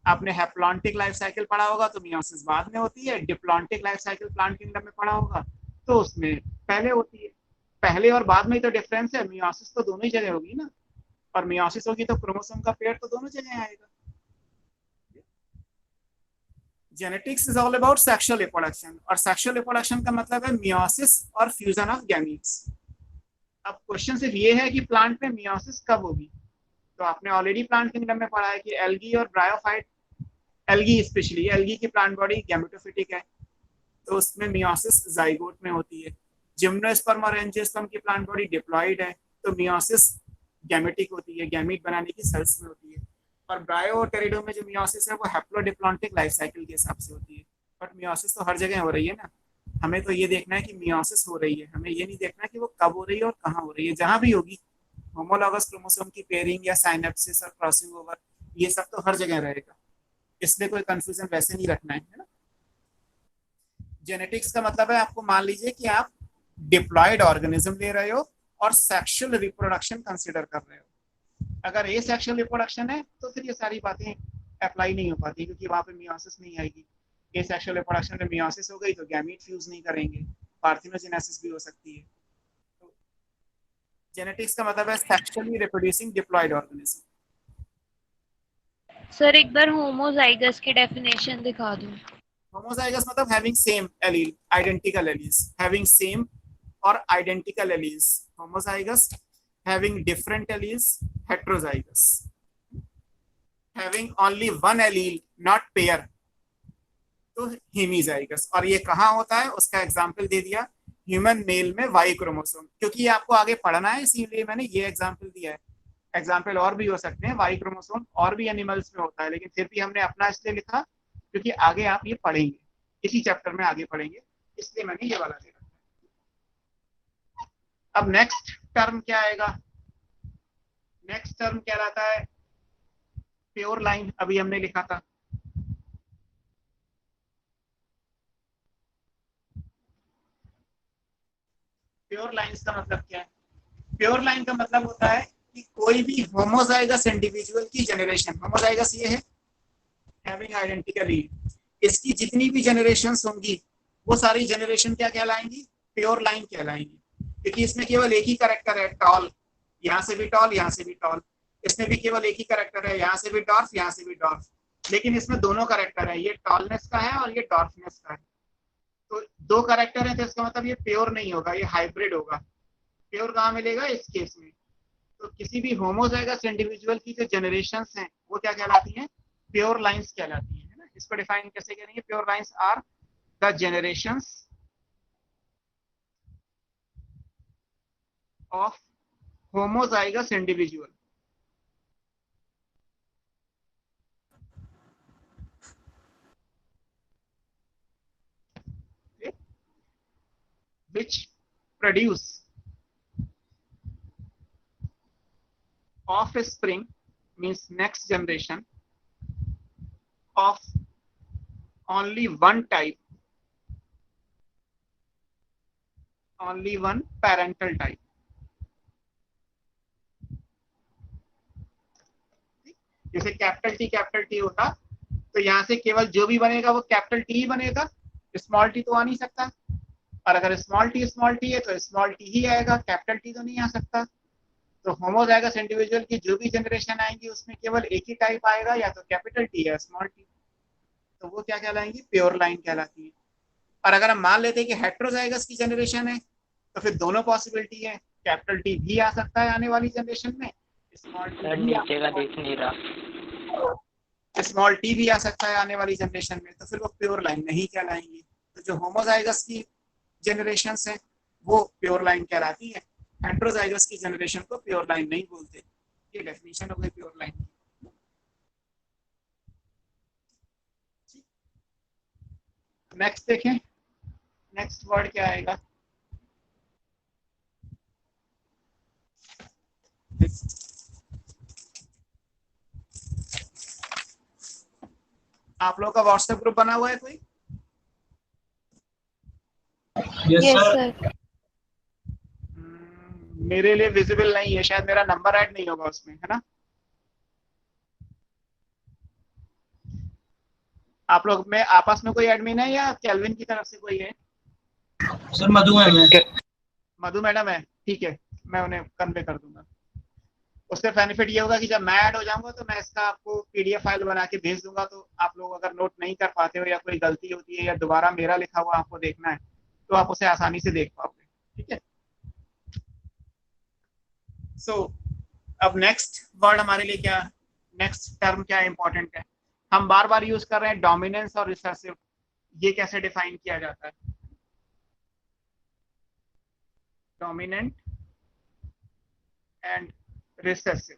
आपने हैप्लॉन्टिक लाइफ साइकिल पढ़ा होगा तो मियोसिस बाद में होती है, diplontic life cycle plant kingdom में पढ़ा होगा तो उसमें पहले होती है। पहले और बाद में तो डिफरेंस है, मियोसिस तो दोनों ही जगह होगी ना, और मियोसिस होगी तो क्रोमोसोम का पेयर तो दोनों जगह आएगा। Genetics is all about sexual reproduction, और सेक्सुअल रिप्रोडक्शन का मतलब है मियोसिस और फ्यूजन ऑफ गैमीट्स। अब क्वेश्चन सिर्फ ये है कि प्लांट में मियोसिस कब होगी, तो आपने ऑलरेडी प्लांट किंगडम में पढ़ा है कि एल्गी और ब्रायोफाइट, एल्गी स्पेशली, एल्गी की प्लांट बॉडी गैमेटोफिटिक है तो उसमें मियोसिस जाइगोट में होती है। जिम्नोस्पर्म और एंजियोस्पर्म की प्लांट बॉडी डिप्लॉइड है तो मियोसिस गैमेटिक होती है, गैमीट बनाने की सेल्स में होती है। और ब्रायोटेरिडो में जो मियोसिस है वो हैप्लोडिप्लॉन्टिक लाइफ साइकिल के हिसाब से होती है। बट मियोसिस तो हर जगह हो रही है ना, हमें तो ये देखना है कि मियोसिस हो रही है, हमें ये नहीं देखना कि वो कब हो रही है और कहाँ हो रही है। जहां भी होगी होमोलॉगस क्रोमोसोम की पेयरिंग या साइनेप्सिस और क्रॉसिंग ओवर, ये सब तो हर जगह रहेगा, इसलिए कोई कंफ्यूजन वैसे नहीं रखना है ना। जेनेटिक्स का मतलब है, आपको मान लीजिए कि आप डिप्लॉयड ऑर्गेनिज्म ले रहे हो और सेक्सुअल रिप्रोडक्शन कंसिडर कर रहे हो। अगर ए सेक्सुअल रिप्रोडक्शन है तो फिर ये सारी बातें अप्लाई नहीं हो पाती, क्योंकि वहां पे मियोसिस नहीं आएगी। ए सेक्सुअल रिप्रोडक्शन में मियोसिस हो गई तो गैमीट फ्यूज नहीं करेंगे, पार्थिनोजेनेसिस भी हो सकती है। तो जेनेटिक्स का मतलब है sexually reproducing diploid organism. Sir एक बार होमोजाइगस की डेफिनेशन दिखा दो। होमोजाइगस मतलब having same allele, identical alleles, having same और identical alleles. Homozygous having different alleles, heterozygous, having only one allele not pair, तो हेमीजाइगस। और ये कहाँ होता है उसका एग्जाम्पल दे दिया, ह्यूमन मेल में वाई क्रोमोसोम, क्योंकि ये आपको आगे पढ़ना है इसीलिए मैंने ये एग्जाम्पल दिया है। एग्जाम्पल और भी हो सकते हैं, वाई क्रोमोसोम और भी एनिमल्स में होता है, लेकिन फिर भी हमने अपना इसलिए लिखा क्योंकि आगे आप ये पढ़ेंगे, इसी चैप्टर में आगे पढ़ेंगे, इसलिए मैंने ये वाला दे रखा है। अब नेक्स्ट टर्म क्या आएगा? नेक्स्ट टर्म क्या रहता है? प्योर लाइन, अभी हमने लिखा था। प्योर लाइंस का मतलब क्या है? प्योर लाइन का मतलब होता है कि कोई भी होमोजाइगस इंडिविजुअल की जनरेशन, होमोजाइगस ये है हैविंग आइडेंटिकली, इसकी जितनी भी जनरेशंस होंगी वो सारी जनरेशन क्या कहलाएंगी? प्योर लाइन कहलाएंगी, क्योंकि इसमें केवल एक ही कैरेक्टर है, टॉल, यहाँ से भी टॉल, यहाँ से भी टॉल। इसमें भी केवल एक ही कैरेक्टर है, यहाँ से भी डॉर्फ, यहाँ से भी डॉर्फ, लेकिन इसमें दोनों कैरेक्टर है, ये टॉलनेस का है और ये डॉर्फनेस का है। तो दो कैरेक्टर है, तो इसका मतलब ये प्योर नहीं होगा, ये हाइब्रिड होगा। प्योर कहाँ मिलेगा? इस केस में। तो किसी भी होमोजाइगस इंडिविजुअल की जो जनरेशंस हैं वो क्या कहलाती हैं? प्योर लाइंस कहलाती है ना। इसको डिफाइन कैसे करेंगे? Pure lines are the generations of homozygous individual which produce offspring, means next generation of only one type, only one parental type। जैसे कैपिटल टी होता तो यहाँ से केवल जो भी बनेगा वो कैपिटल टी ही बनेगा, स्मॉल टी तो आ नहीं सकता, और अगर स्मॉल टी है तो स्मॉल टी ही आएगा, कैपिटल टी तो नहीं आ सकता। तो होमोजाइगस इंडिविजुअल की जो भी जनरेशन आएंगी उसमें केवल एक ही टाइप आएगा, या तो कैपिटल टी या स्मॉल टी, तो वो क्या कहलाएंगी? प्योर लाइन कहलाती है। और अगर हम मान लेते हैं कि हेट्रोजाइगस की जनरेशन है तो फिर दोनों पॉसिबिलिटी है, कैपिटल टी भी आ सकता है आने वाली जनरेशन में, स्मॉल टी नीचे का देख नहीं रहा, स्मॉल टी भी आ सकता है आने वाली जनरेशन में, तो फिर वो प्योर लाइन नहीं कहलाएंगी। तो जो होमोजाइगस की जनरेशंस हैं वो प्योर लाइन कहलाती है, हेट्रोजाइगस की जनरेशन को प्योर लाइन नहीं बोलते। ये डेफिनेशन हो गई प्योर लाइन की। नेक्स्ट देखें, नेक्स्ट वर्ड क्या आएगा? आप लोगों का व्हाट्सएप ग्रुप बना हुआ है कोई? Yes yes sir. सर। मेरे लिए विजिबल नहीं है, शायद मेरा नंबर ऐड नहीं होगा उसमें, है ना? आप लोग में आपस में कोई एडमिन है या केल्विन की तरफ से कोई है? सर मधु मैम है। मधु मैडम है, ठीक है, मैं उन्हें कन्वे कर दूंगा। उससे बेनिफिट ये होगा कि जब मैं ऐड हो जाऊंगा तो मैं इसका आपको पीडीएफ फाइल बना के भेज दूंगा, तो आप लोग अगर नोट नहीं कर पाते हो या कोई गलती होती है या दोबारा मेरा लिखा हुआ आपको देखना है तो आप उसे आसानी से देख पाओगे, ठीक है? सो अब नेक्स्ट वर्ड हमारे लिए क्या, नेक्स्ट टर्म क्या इंपॉर्टेंट है? हम बार बार यूज कर रहे हैं डोमिनेंस और रिसेसिव, ये कैसे डिफाइन किया जाता है? Dominant and recessive.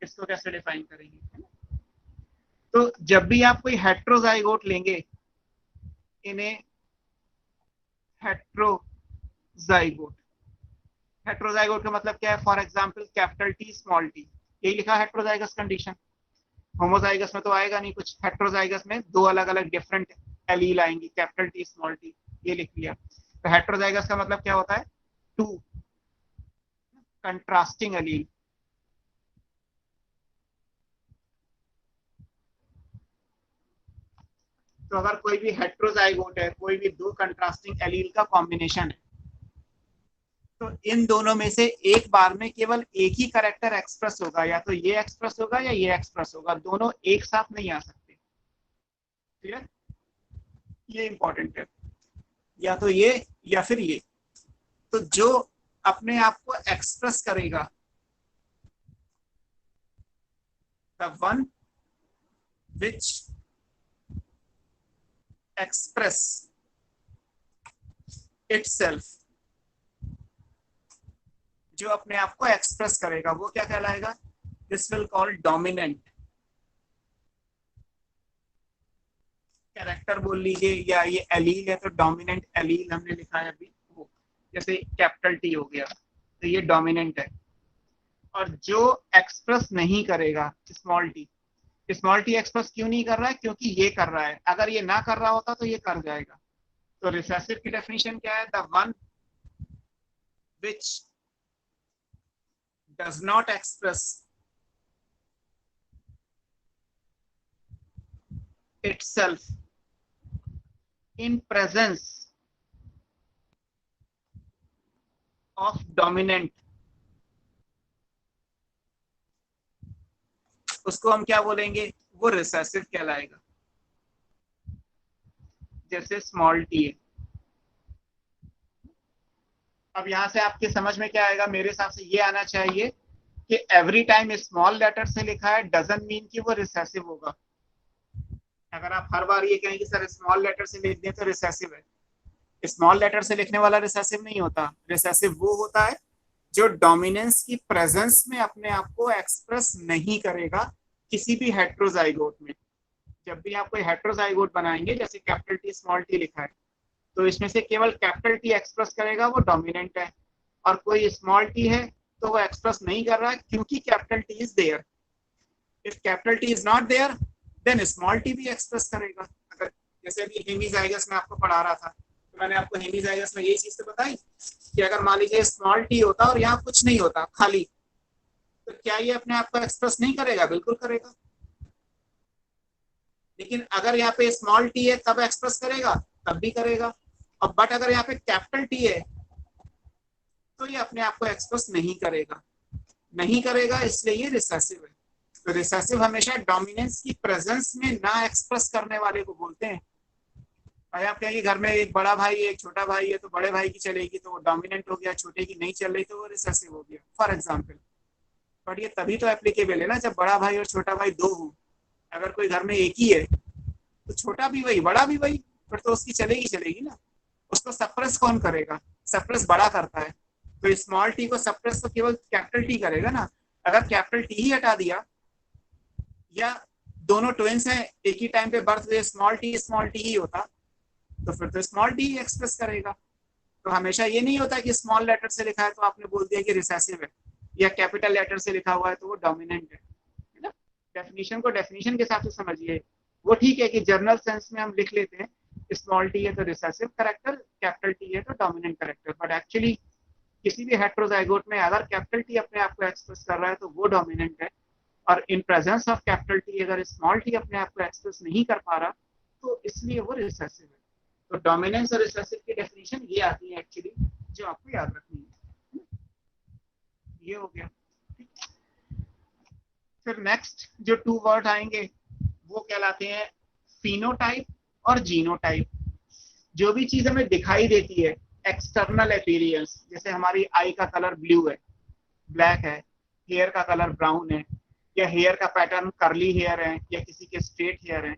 इसको कैसे डिफाइन करेंगे, है ना? तो जब भी आप कोई हेट्रोजाइगोट लेंगे, इन्हें हेट्रोजाइगोट, हेट्रोजाइगोट का मतलब क्या है? For example capital T small T, यही लिखा हेट्रोजाइगस कंडीशन। होमोजाइगस में तो आएगा नहीं कुछ, हेट्रोजाइगस में दो अलग अलग डिफरेंट एलील आएंगी, कैपिटल टी स्मॉल टी, ये लिख लिया। तो हेट्रोजाइगस का मतलब क्या होता है? Two contrasting allele. तो अगर कोई भी हेट्रोजाइगोट है, कोई भी दो कंट्रास्टिंग एलील का कॉम्बिनेशन है, तो इन दोनों में से एक बार में केवल एक ही कैरेक्टर एक्सप्रेस होगा, या तो ये एक्सप्रेस होगा या ये एक्सप्रेस होगा, दोनों एक साथ नहीं आ सकते। क्लियर? ये इंपॉर्टेंट है, या तो ये या फिर ये। तो जो अपने आप को एक्सप्रेस करेगा, the one which express itself, जो अपने आप को एक्सप्रेस करेगा वो क्या कहलाएगा? This will call dominant character बोल लीजिए, या ये एलील है तो डोमिनेंट एलील हमने लिखा है अभी, वो जैसे कैपिटल टी हो गया, तो ये डोमिनेंट है। और जो एक्सप्रेस नहीं करेगा, small T, small T express क्यों नहीं कर रहा है? क्योंकि ये कर रहा है, अगर ये ना कर रहा होता तो ये कर जाएगा। तो रिसेसिव की डेफिनेशन क्या है? The one which does not express itself in presence of dominant, उसको हम क्या बोलेंगे? वो रिसेसिव कहलाएगा। जैसे स्मॉल टी है। अब यहां से आपके समझ में क्या आएगा? मेरे हिसाब से ये आना चाहिए कि एवरी टाइम स्मॉल लेटर से लिखा है डजंट मीन कि वो रिसेसिव होगा। अगर आप हर बार ये कहें कि सर स्मॉल लेटर से लिख दें तो रिसेसिव है, स्मॉल लेटर से लिखने वाला रिसेसिव नहीं होता। रिसेसिव वो होता है जो डोमिनेंस की प्रेजेंस में अपने आप को एक्सप्रेस नहीं करेगा किसी भी हेट्रोजाइगोट में। जब भी आप कोई हेट्रोजाइगोट बनाएंगे, जैसे कैपिटल टी स्मॉल टी लिखा है, तो इसमें से केवल कैपिटल टी एक्सप्रेस करेगा, वो डोमिनेंट है। और कोई स्मॉल टी है तो वो एक्सप्रेस नहीं कर रहा है क्योंकि capital T is there. If capital T is not there then small T भी एक्सप्रेस करेगा। अगर जैसे अभी हेमीजाइगस में आपको पढ़ा रहा था, तो मैंने आपको हेमीजाइगस में यही चीज तो बताई कि अगर मान लीजिए स्मॉल टी होता और यहाँ कुछ नहीं होता, खाली, तो क्या ये अपने आप को एक्सप्रेस नहीं करेगा? बिल्कुल करेगा। लेकिन अगर यहाँ पे स्मॉल टी है तब एक्सप्रेस करेगा, तब भी करेगा। और बट अगर यहाँ पे कैपिटल टी है तो ये अपने आप को एक्सप्रेस नहीं करेगा, नहीं करेगा, इसलिए ये रिसेसिव है। तो रिसेसिव हमेशा डोमिनेंस की प्रेजेंस में ना एक्सप्रेस करने वाले को बोलते हैं। और आप कहेंगे घर में एक बड़ा भाई है, एक छोटा भाई है, तो बड़े भाई की चलेगी तो वो डोमिनेंट हो गया, छोटे की नहीं चल रही तो वो रिसेसिव हो गया, फॉर एग्जाम्पल। बट ये तभी तो एप्लीकेबल है ना जब बड़ा भाई और छोटा भाई दो हो। अगर कोई घर में एक ही है तो छोटा भी वही बड़ा भी वही, फिर तो उसकी चलेगी ना। उसको सप्रेस कौन करेगा? सप्रेस बड़ा करता है। तो स्मॉल टी को सप्रेस तो केवल कैपिटल टी करेगा ना। अगर कैपिटल टी ही हटा दिया, या दोनों ट्विंस हैं एक ही टाइम पे बर्थ हुए, स्मॉल टी ही होता, तो फिर तो स्मॉल टी ही एक्सप्रेस करेगा। तो हमेशा ये नहीं होता कि स्मॉल लेटर से लिखा है तो आपने बोल दिया कि रिसेसिव है, या कैपिटल लेटर से लिखा हुआ है तो वो डोमिनेंट है ना। डेफिनेशन को डेफिनेशन के हिसाब से समझिए। वो ठीक है कि जर्नल सेंस में हम लिख लेते हैं स्मॉल टी है तो रिसेसिव कैरेक्टर, कैपिटल टी है तो डोमिनेंट कैरेक्टर, बट एक्चुअली किसी भी हेट्रोजाइगोट में अगर कैपिटल टी अपने आप को एक्सप्रेस कर रहा है तो वो डोमिनेंट है, और in presence of capital T अगर स्मॉल टी अपने आप को एक्सप्रेस नहीं कर पा रहा तो इसलिए वो रिसेसिव है। तो डोमिनेंस और रिसेसिव की डेफिनेशन ये आती है एक्चुअली, जो आपको याद रखनी है। ये हो गया। फिर नेक्स्ट जो टू वर्ड आएंगे वो कहलाते हैं फिनोटाइप और जीनोटाइप। जो भी चीज हमें दिखाई देती है एक्सटर्नल अपीयरेंस, जैसे हमारी आई का कलर ब्लू है, ब्लैक है, हेयर का कलर ब्राउन है, या हेयर का पैटर्न कर्ली हेयर है, या किसी के स्ट्रेट हेयर है,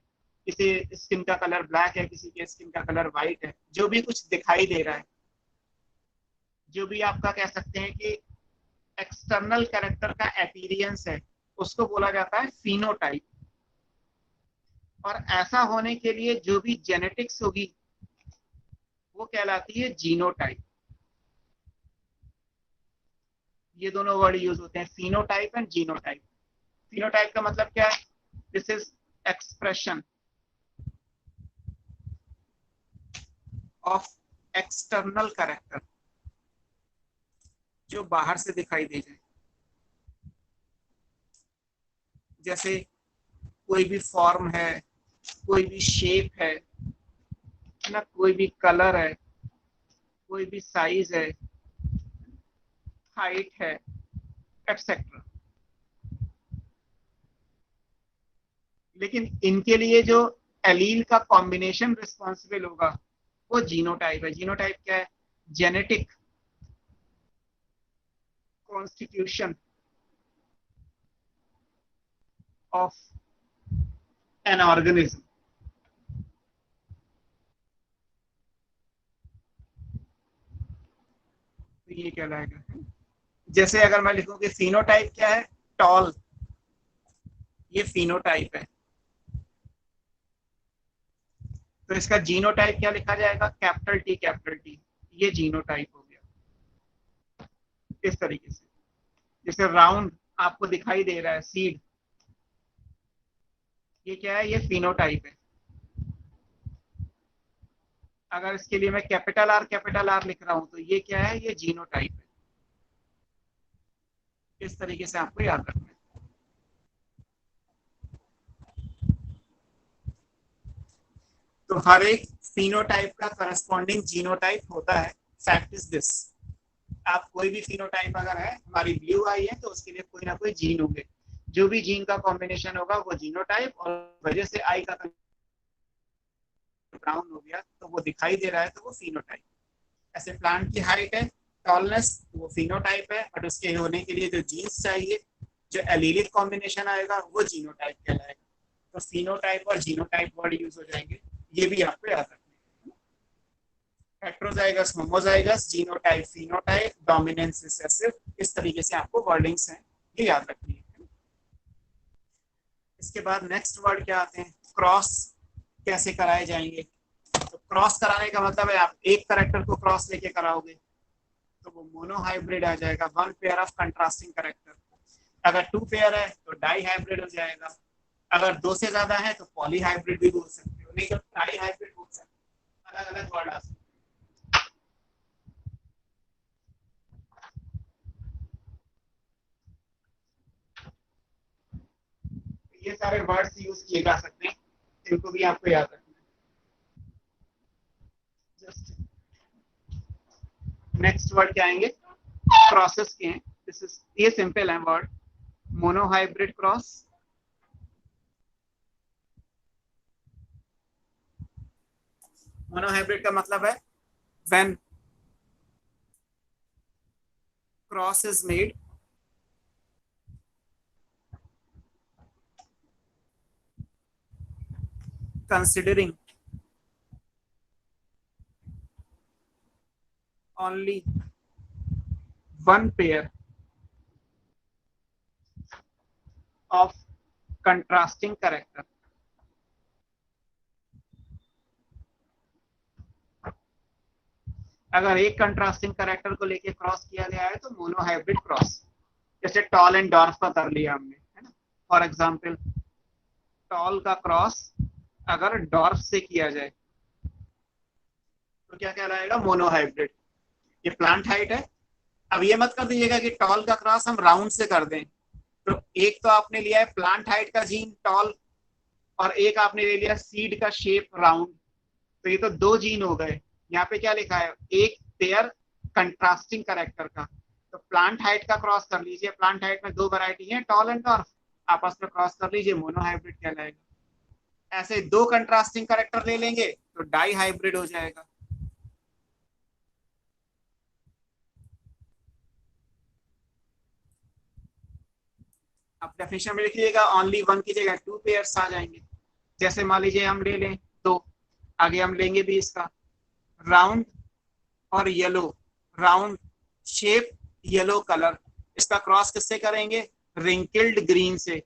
किसी स्किन का कलर ब्लैक है, किसी के स्किन का कलर व्हाइट है, जो भी कुछ दिखाई दे रहा है, जो भी आपका कह सकते हैं कि एक्सटर्नल कैरेक्टर का अपीयरेंस है, उसको बोला जाता है फिनोटाइप। और ऐसा होने के लिए जो भी जेनेटिक्स होगी वो कहलाती है जीनोटाइप। ये दोनों वर्ड यूज होते हैं, फिनोटाइप एंड जीनोटाइप। फिनोटाइप का मतलब क्या है? This is expression of external character, जो बाहर से दिखाई दे जाए। जैसे कोई भी फॉर्म है, कोई भी शेप है ना, कोई भी कलर है, कोई भी साइज है, हाइट है, एक्सेट्रा। लेकिन इनके लिए जो एलील का कॉम्बिनेशन रिस्पॉन्सिबल होगा वो जीनोटाइप है। जीनोटाइप क्या है? Genetic constitution of an organism. तो ये कहलाएगा। जैसे अगर मैं लिखूं कि फिनोटाइप क्या है? टॉल, ये फिनोटाइप है। तो इसका जीनोटाइप क्या लिखा जाएगा? कैपिटल टी कैपिटल टी, ये जीनोटाइप हो गया। इस तरीके से जैसे राउंड आपको दिखाई दे रहा है, सीड, ये क्या है? ये फिनोटाइप है। अगर इसके लिए मैं कैपिटल आर लिख रहा हूं तो ये क्या है? ये जीनोटाइप है। इस तरीके से आपको याद रखना है। तो हर एक फिनोटाइप का करस्पॉन्डिंग जीनोटाइप होता है। फैक्ट इज दिस, आप कोई भी फिनोटाइप अगर है, हमारी ब्लू आई है तो उसके लिए कोई ना कोई जीन होंगे। जो भी जीन का कॉम्बिनेशन होगा वो जीनोटाइप, और वजह से आई का ब्राउन हो गया तो वो दिखाई दे रहा है तो वो फिनोटाइप। ऐसे प्लांट की हाइट है, टॉलनेस, वो फिनोटाइप है, और उसके होने के लिए जो जीन्स चाहिए, जो एलीलिक कॉम्बिनेशन आएगा वो जीनोटाइप कहलाएगा। तो फिनोटाइप और जीनोटाइप वर्ड यूज हो जाएंगे, ये भी आपको याद रखना है। Heterozygous, homozygous, genotype, phenotype, dominance, recessive, इस तरीके से आपको वर्डिंग्स हैं, ये याद रखनी है। इसके बाद नेक्स्ट वर्ड क्या आते हैं? क्रॉस कैसे कराए जाएंगे? तो क्रॉस कराने का मतलब है आप एक कैरेक्टर को क्रॉस लेके कराओगे तो वो मोनोहाइब्रिड आ जाएगा, one pair of contrasting character. अगर टू पेयर है तो डाई हाइब्रिड हो जाएगा। अगर दो से ज्यादा है तो पॉली हाइब्रिड भी बोल सकते हो, नहीं तो डाई हाइब्रिड बोल सकते हो। अलग अलग वर्ड आ सकते हैं। ये सारे वर्ड्स यूज किए जा सकते हैं, इनको भी आपको याद रखना है। जस्ट नेक्स्ट वर्ड क्या आएंगे? क्रॉसेस के हैं। दिस इज, ये सिंपल है वर्ड, मोनोहाइब्रिड क्रॉस, मोनोहाइब्रिड का मतलब है when cross is made considering only one pair of contrasting character। अगर एक कंट्रास्टिंग कैरेक्टर को लेके क्रॉस किया गया है तो मोनोहाइब्रिड क्रॉस। जैसे टॉल एंड डॉर्फ का कर लिया हमने, है ना। फॉर एग्जांपल टॉल का क्रॉस अगर डॉर्फ से किया जाए तो क्या कहलाएगा? मोनोहाइब्रिड। ये प्लांट हाइट है। अब ये मत कर दीजिएगा कि टॉल का क्रॉस हम राउंड से कर दें। तो एक तो आपने लिया है प्लांट हाइट का जीन टॉल, और एक आपने ले लिया सीड का शेप राउंड, तो ये तो दो जीन हो गए। यहाँ पे क्या लिखा है? एक पेयर कंट्रास्टिंग कैरेक्टर का। तो प्लांट हाइट का क्रॉस कर लीजिए, प्लांट हाइट में दो वैरायटी है, टॉल एंड डॉर्फ, आपस में क्रॉस कर लीजिए, मोनोहाइब्रिड कहलाएगा। ऐसे दो कंट्रास्टिंग कैरेक्टर ले लेंगे तो डाई हाइब्रिड हो जाएगा। आप डेफिनेशन में लिखिएगा, ओनली वन की जगह टू पेयर्स आ जाएंगे। जैसे मान लीजिए हम ले लें तो आगे हम लेंगे भी इसका राउंड और yellow, round shape yellow colour, इसका क्रॉस किससे करेंगे? रिंकल्ड ग्रीन से,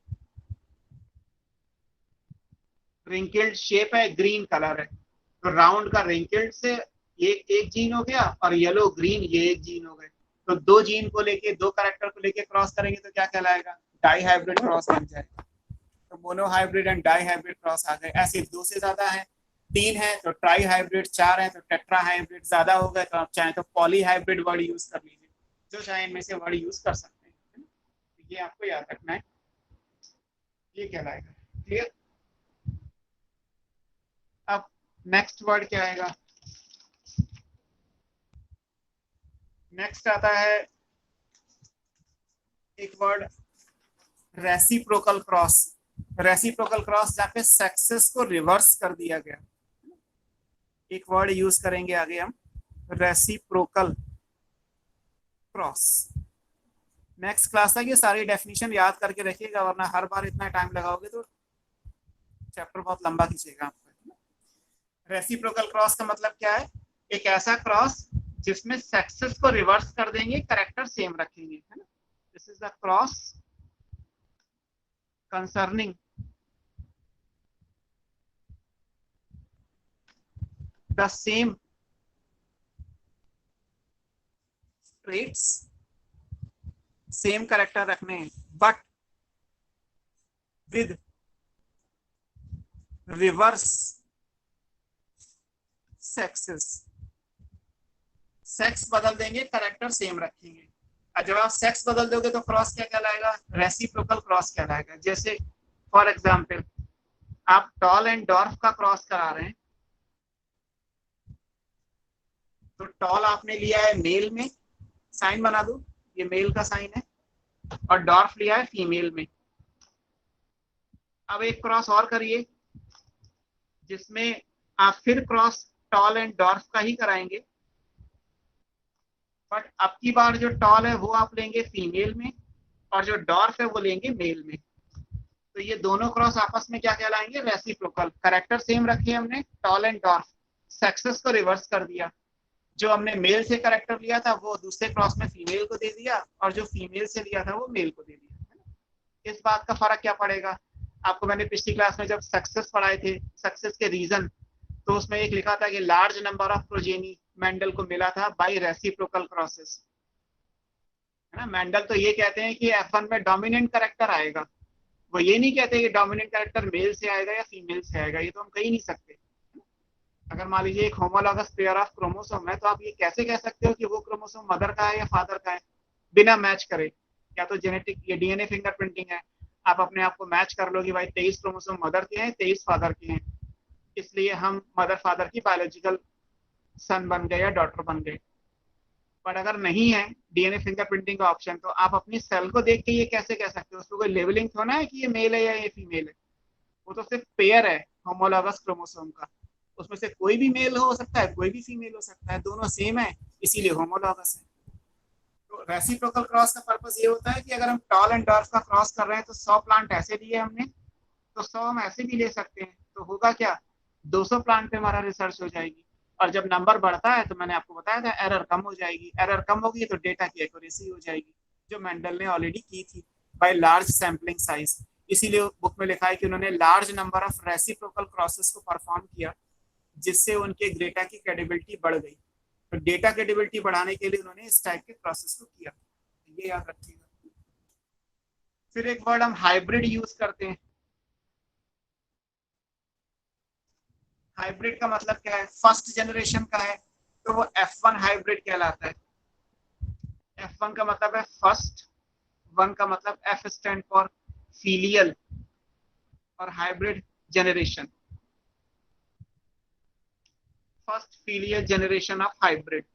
रिंकल्ड शेप है, ग्रीन कलर है, तो राउंड का रिंकल्ड से एक जीन हो गया और येलो ग्रीन ये एक जीन हो गए। तो दो जीन को लेके, दो कैरेक्टर को लेके क्रॉस करेंगे तो क्या कहलाएगा? डाई हाइब्रिड क्रॉस बन जाएगा। तो monohybrid and dihybrid cross आ गए। ऐसे दो से ज्यादा है, तीन है तो ट्राई हाइब्रिड, चार है तो टेट्रा हाइब्रिड, ज्यादा हो गए तो आप चाहें तो पॉली हाइब्रिड वर्ड यूज कर लीजिए, जो चाहे इनमें से वर्ड यूज कर सकते हैं। ये आपको याद रखना है, ये कहलाएगा। क्लियर? अब नेक्स्ट वर्ड क्या आएगा? नेक्स्ट आता है एक word reciprocal cross. Reciprocal cross जहाँ पे सेक्सेस को रिवर्स कर दिया गया। एक वर्ड यूज करेंगे आगे हम, रेसिप्रोकल क्रॉस। नेक्स्ट क्लास तक ये सारी डेफिनेशन याद करके रखिएगा, वरना हर बार इतना टाइम लगाओगे तो चैप्टर बहुत लंबा खींचेगा आपको। रेसिप्रोकल क्रॉस का मतलब क्या है? एक ऐसा क्रॉस जिसमें सेक्सेस को रिवर्स कर देंगे, कैरेक्टर सेम रखेंगे, है ना। This is the cross concerning the same traits, same character रखने हैं, but with reverse sexes। Sex बदल देंगे, कैरेक्टर सेम रखेंगे। और जब आप सेक्स बदल दोगे तो क्रॉस क्या कहलाएगा? रेसिप्रोकल क्रॉस कहलाएगा। जैसे फॉर एग्जांपल आप टॉल एंड डॉर्फ का क्रॉस करा रहे हैं, तो टॉल आपने लिया है मेल में, साइन बना दो, ये मेल का साइन है, और डॉर्फ लिया है फीमेल में। अब एक क्रॉस और करिए जिसमें आप फिर क्रॉस टॉल एंड डॉर्फ का ही कराएंगे, बट अब की बार जो टॉल है वो आप लेंगे फीमेल में और जो डॉर्फ है वो लेंगे मेल में। तो ये दोनों क्रॉस आपस में क्या कहलाएंगे? रेसिप्रोकल। कैरेक्टर सेम रखे हमने, टॉल एंड डॉर्फ, सेक्सेस को रिवर्स कर दिया। जो हमने मेल से कैरेक्टर लिया था वो दूसरे क्रॉस में फीमेल को दे दिया, और जो फीमेल से लिया था वो मेल को दे दिया, है ना। इस बात का फर्क क्या पड़ेगा? आपको मैंने पिछली क्लास में जब सक्सेस पढ़ाए थे, सक्सेस के रीजन, तो उसमें एक लिखा था कि large number of progeny Mendel को मिला था बाय रेसिप्रोकल क्रॉसेस, है ना। मेंडल तो ये कहते हैं कि F1 में डोमिनेंट कैरेक्टर आएगा, वो ये नहीं कहते कि डोमिनेंट कैरेक्टर मेल से आएगा या फीमेल से आएगा, ये तो हम कह ही नहीं सकते। अगर मान लीजिए एक होमोलॉगस पेयर ऑफ क्रोमोसोम है, तो आप ये कैसे कह सकते हो कि वो क्रोमोसोम मदर का है या फादर का है बिना मैच करे? या तो जेनेटिक, ये डीएनए फिंगरप्रिंटिंग है, आप अपने आप को मैच कर लो कि भाई 23 क्रोमोसोम मदर के हैं, 23 फादर के हैं, इसलिए हम मदर फादर की बायोलॉजिकल सन बन गए या डॉटर बन गए। पर अगर नहीं है डीएनए फिंगरप्रिंटिंग का ऑप्शन, तो आप अपनी सेल को देख के ये कैसे कह सकते हो? उसको कोई लेबलिंग थोड़ा है कि ये मेल है या ये फीमेल है, वो तो सिर्फ पेयर है होमोलॉगस क्रोमोसोम का, उसमें से कोई भी मेल हो सकता है, कोई भी फीमेल हो सकता है, दोनों सेम है, इसीलिए होमोलॉगस है। तो रेसिप्रोकल क्रॉस का पर्पस ये होता है कि अगर हम टॉल एंड डॉर्फ का क्रॉस कर रहे हैं तो 100 प्लांट ऐसे लिए हमने, तो 100 हम ऐसे भी ले सकते हैं, तो होगा क्या? 200 प्लांट पे हमारा रिसर्च हो जाएगी। और जब नंबर बढ़ता है तो मैंने आपको बताया था एरर कम हो जाएगी, एरर कम होगी तो डेटा की एक्यूरेसी हो जाएगी, जो मेंडल ने ऑलरेडी की थी बाय लार्ज सैम्पलिंग साइज। इसीलिए बुक में लिखा है कि उन्होंने large number of reciprocal crosses को परफॉर्म किया, जिससे उनके डेटा की क्रेडिबिलिटी बढ़ गई। तो डेटा क्रेडिबिलिटी बढ़ाने के लिए उन्होंने इस टाइप के प्रोसेस को किया, ये याद रखिएगा। फिर एक वर्ड हम हाइब्रिड यूज करते हैं। हाइब्रिड का मतलब क्या है? फर्स्ट जनरेशन का है तो वो F1 हाइब्रिड कहलाता है। F1 का मतलब है फर्स्ट, 1 का मतलब F स्टैंड फॉर फीलियल, और hybrid generation, first filial generation of hybrid,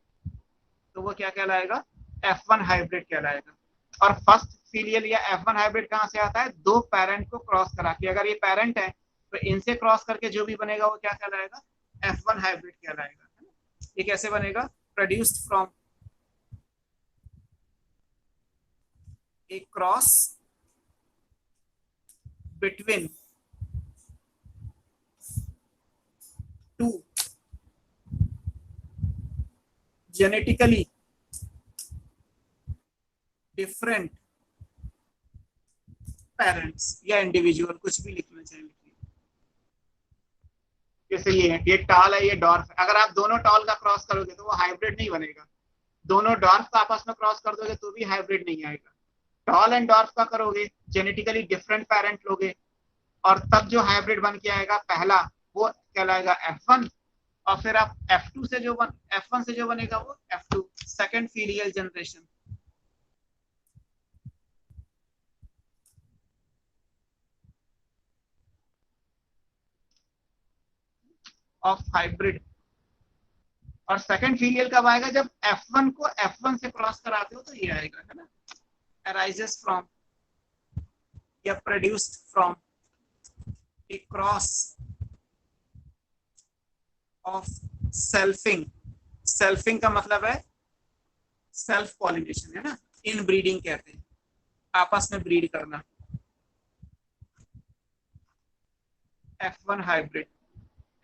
तो वो क्या कहलाएगा? F1 हाइब्रिड कहलाएगा। और फर्स्ट फीलियल या F1 हाइब्रिड कहाँ से आता है? दो पेरेंट को क्रॉस करा के, अगर ये पेरेंट है तो इनसे क्रॉस करके जो भी बनेगा वो क्या कहलाएगा? F1 हाइब्रिड कहलाएगा। ये कैसे बनेगा? Produced from a cross between two genetically different parents या इंडिविजुअल, कुछ भी लिखना चाहिए लिखिए। जैसे ये टॉल है, ये डॉर्फ है। अगर आप दोनों टॉल का क्रॉस करोगे तो वो हाइब्रिड नहीं बनेगा। दोनों डॉर्फ का आपस में क्रॉस कर दोगे तो भी हाइब्रिड नहीं आएगा। टॉल एंड डॉर्फ का करोगे, जेनेटिकली डिफरेंट पेरेंट लोगे, और तब जो हाइब्रिड बन के आएगा पहला वो कहलाएगा F1, और फिर आप F1 से जो बनेगा वो F2, second filial generation of hybrid. और सेकंड फीलियल कब आएगा? जब F1 को F1 से क्रॉस कराते हो तो ये आएगा, है ना, अराइजेस फ्रॉम या produced from a cross of selfing. Selfing का मतलब है सेल्फ पॉलिनेशन, है ना, इन ब्रीडिंग कहते हैं, आपस में ब्रीड करना। F1 हाइब्रिड,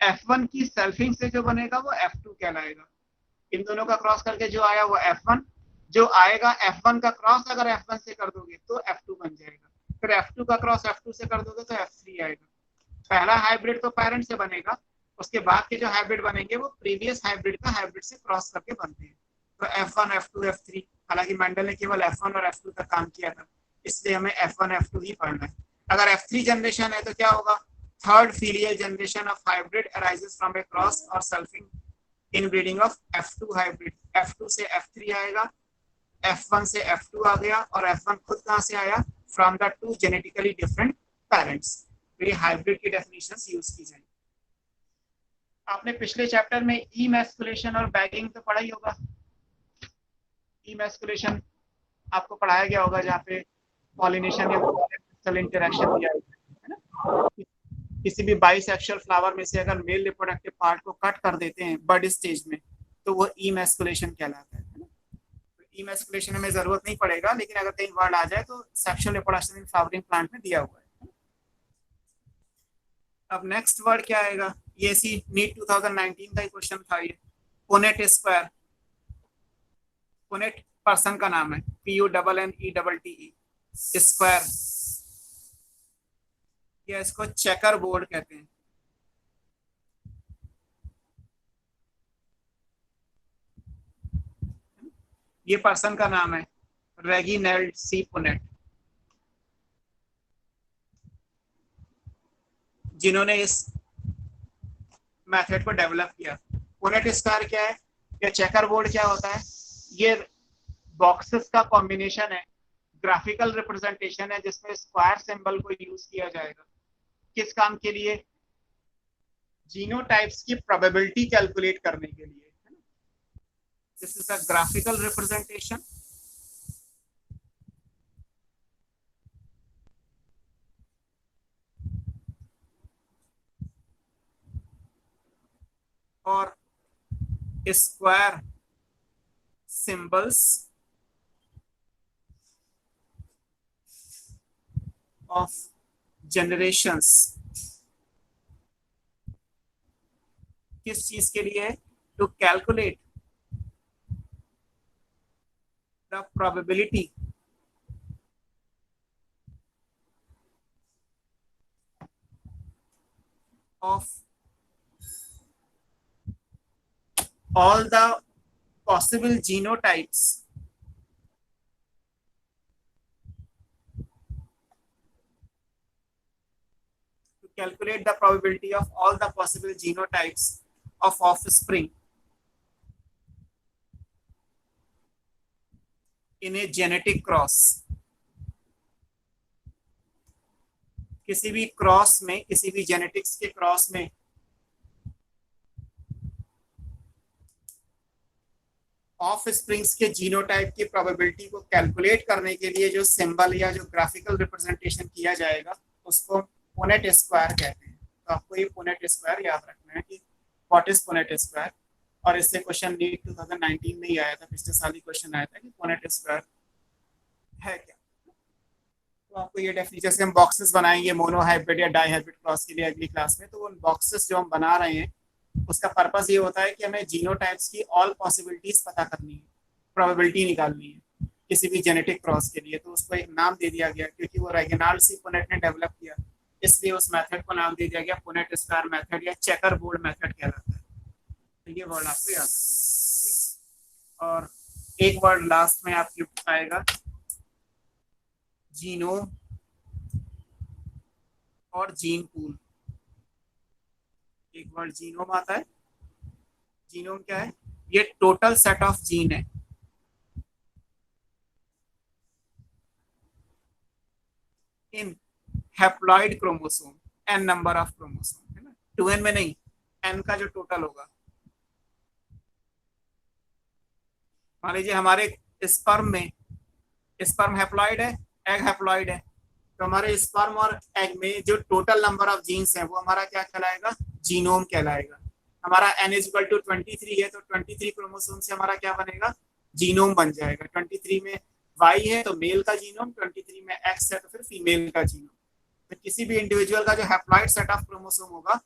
F1 की सेल्फिंग से जो बनेगा वो F2 कहलाएगा। इन दोनों का क्रॉस करके जो आया वो F1, जो आएगा F1 का क्रॉस अगर F1 से कर दोगे तो F2 बन जाएगा, फिर F2 का क्रॉस F2 से कर दोगे तो F3 आएगा। पहला हाइब्रिड तो पेरेंट से बनेगा, उसके बाद के जो हाइब्रिड बनेंगे वो प्रीवियस हाइब्रिड का हाइब्रिड से क्रॉस करके बनते हैं। तो F1, F2, F3, हालांकि मेंडल ने केवल F1 और F2 का काम किया था, इसलिए हमें F1, F2 ही पढ़ना है। अगर F3 जनरेशन है तो क्या होगा? Third filial generation of hybrid arises from a cross और selfing inbreeding of F2 hybrid. F2 से F3 आएगा, F1 से F2 आ गया, और F1 खुद कहाँ से आया? From the two genetically different parents. तो ये हाइब्रिड की डेफिनेशंस यूज की जाएंगी। आपने पिछले चैप्टर में इमैस्कुलेशन और बैगिंग तो पढ़ा ही होगा। इमैस्कुलेशन आपको पढ़ाया गया होगा, जहाँ पे पॉलिनेशन या सेल इंटरेक्शन दिया है ना। किसी भी बाइसेक्सुअल फ्लावर में से अगर मेल रिप्रोडक्टिव पार्ट को कट कर देते हैं बर्ड स्टेज में तो वो इमैस्कुलेशन कहलाता है ना। तो इमैस्कुलेशन में जरूरत नहीं पड़ेगा, लेकिन अगर कहीं वर्ड आ जाए तो sexual reproduction in flowering plant में दिया हुआ है। अब नेक्स्ट वर्ड क्या आएगा? ये सी नीट 2019 का क्वेश्चन था ये। पुनेट स्क्वायर, पुनेट पर्सन का नाम है, PUNNETTE स्क्वायर, या इसको चेकर बोर्ड कहते हैं। ये पर्सन का नाम है रेगिनेल्ड सी पुनेट, जिन्होंने इस मेथड को डेवलप किया। पुनेट स्क्वायर क्या है या चेकर बोर्ड क्या होता है? ये बॉक्सेस का कॉम्बिनेशन है, ग्राफिकल रिप्रेजेंटेशन है, जिसमें स्क्वायर सिंबल को यूज किया जाएगा। किस काम के लिए? जीनोटाइप्स की प्रोबेबिलिटी कैलकुलेट करने के लिए। This is a graphical representation और स्क्वायर सिंबल्स ऑफ जनरेशंस। किस चीज के लिए? To calculate the probability of all the possible genotypes to calculate the probability of all the possible genotypes of offspring in a genetic cross। किसी भी क्रॉस में, किसी भी जेनेटिक्स के क्रॉस में ऑफ स्प्रिंग्स के जीनोटाइप की प्रोबेबिलिटी को कैलकुलेट करने के लिए जो सिंबल या जो ग्राफिकल रिप्रेजेंटेशन किया जाएगा उसको पुनेट स्क्वायर कहते हैं। तो आपको ये पुनेट स्क्वायर याद रखना है कि व्हाट इज पुनेट स्क्वायर। और इससे क्वेश्चन नीट 2019 में ही आया था, पिछले साल ही क्वेश्चन आया था कि पुनेट स्क्वायर है क्या। तो आपको ये डेफिनेशन, जैसे हम बॉक्सेस बनाएंगे मोनो हाइब्रिड या डाई हाइब्रिड क्रॉस के लिए अगली क्लास में, तो उन बॉक्सेस जो हम बना रहे हैं उसका पर्पस ये होता है कि हमें जीनोटाइप्स की ऑल पॉसिबिलिटीज पता करनी है, प्रोबेबिलिटी निकालनी है। किसी भी जेनेटिक क्रॉस के लिए, तो उसको एक नाम दे दिया गया क्योंकि वो रेगिनाल्ड सी पुनेट ने डेवलप किया, इसलिए उस मेथड को नाम दे दिया गया पुनेट स्क्वायर मेथड या चेकर बोर्ड मेथड कहलाता है। तो ये वर्ड आपको याद रखना। और एक वर्ड लास्ट में आपके आएगा, जीनोम और जीन पूल। एक वर्ड जीनोम आता है। जीनोम क्या है? ये टोटल सेट ऑफ जीन है। In haploid chromosome, n number of chromosome है ना, 2n में नहीं, n का जो टोटल होगा। मान लीजिए हमारे स्पर्म में, स्पर्म हैप्लॉइड है, एग हैप्लॉइड है, तो हमारे स्पर्म और एग में जो टोटल नंबर ऑफ जीन्स है वो हमारा क्या कहलाएगा? जीनोम कहलाएगा। हमारा n = 23 है, तो 23 क्रोमोसोम से हमारा क्या बनेगा? जीनोम बन जाएगा। 23 में Y है तो मेल का जीनोम, 23 में X है तो फिर फीमेल का जीनोम। तो किसी भी इंडिविजुअल का जो हैप्लॉइड सेट ऑफ क्रोमोसोम होगा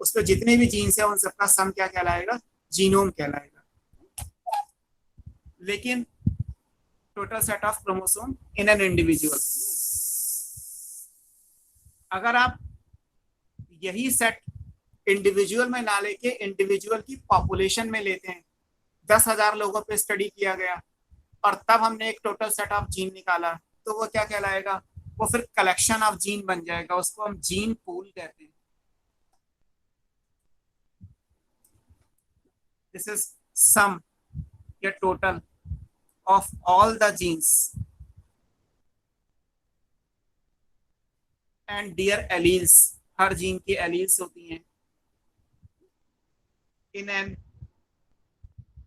उस पर जितने भी जीन्स है उन सबका सम क्या कहलाएगा? जीनोम कहलाएगा। लेकिन total set of chromosome in an individual, अगर आप यही सेट इंडिविजुअल में ना लेके इंडिविजुअल की पॉपुलेशन में लेते हैं, 10,000 लोगों पे स्टडी किया गया और तब हमने एक टोटल सेट ऑफ जीन निकाला, तो वो क्या कहलाएगा? वो फिर कलेक्शन ऑफ जीन बन जाएगा, उसको हम जीन पूल कहते हैं। दिस इज सम या total of all the genes and their alleles, हर जीन की एलील्स होती हैं, in an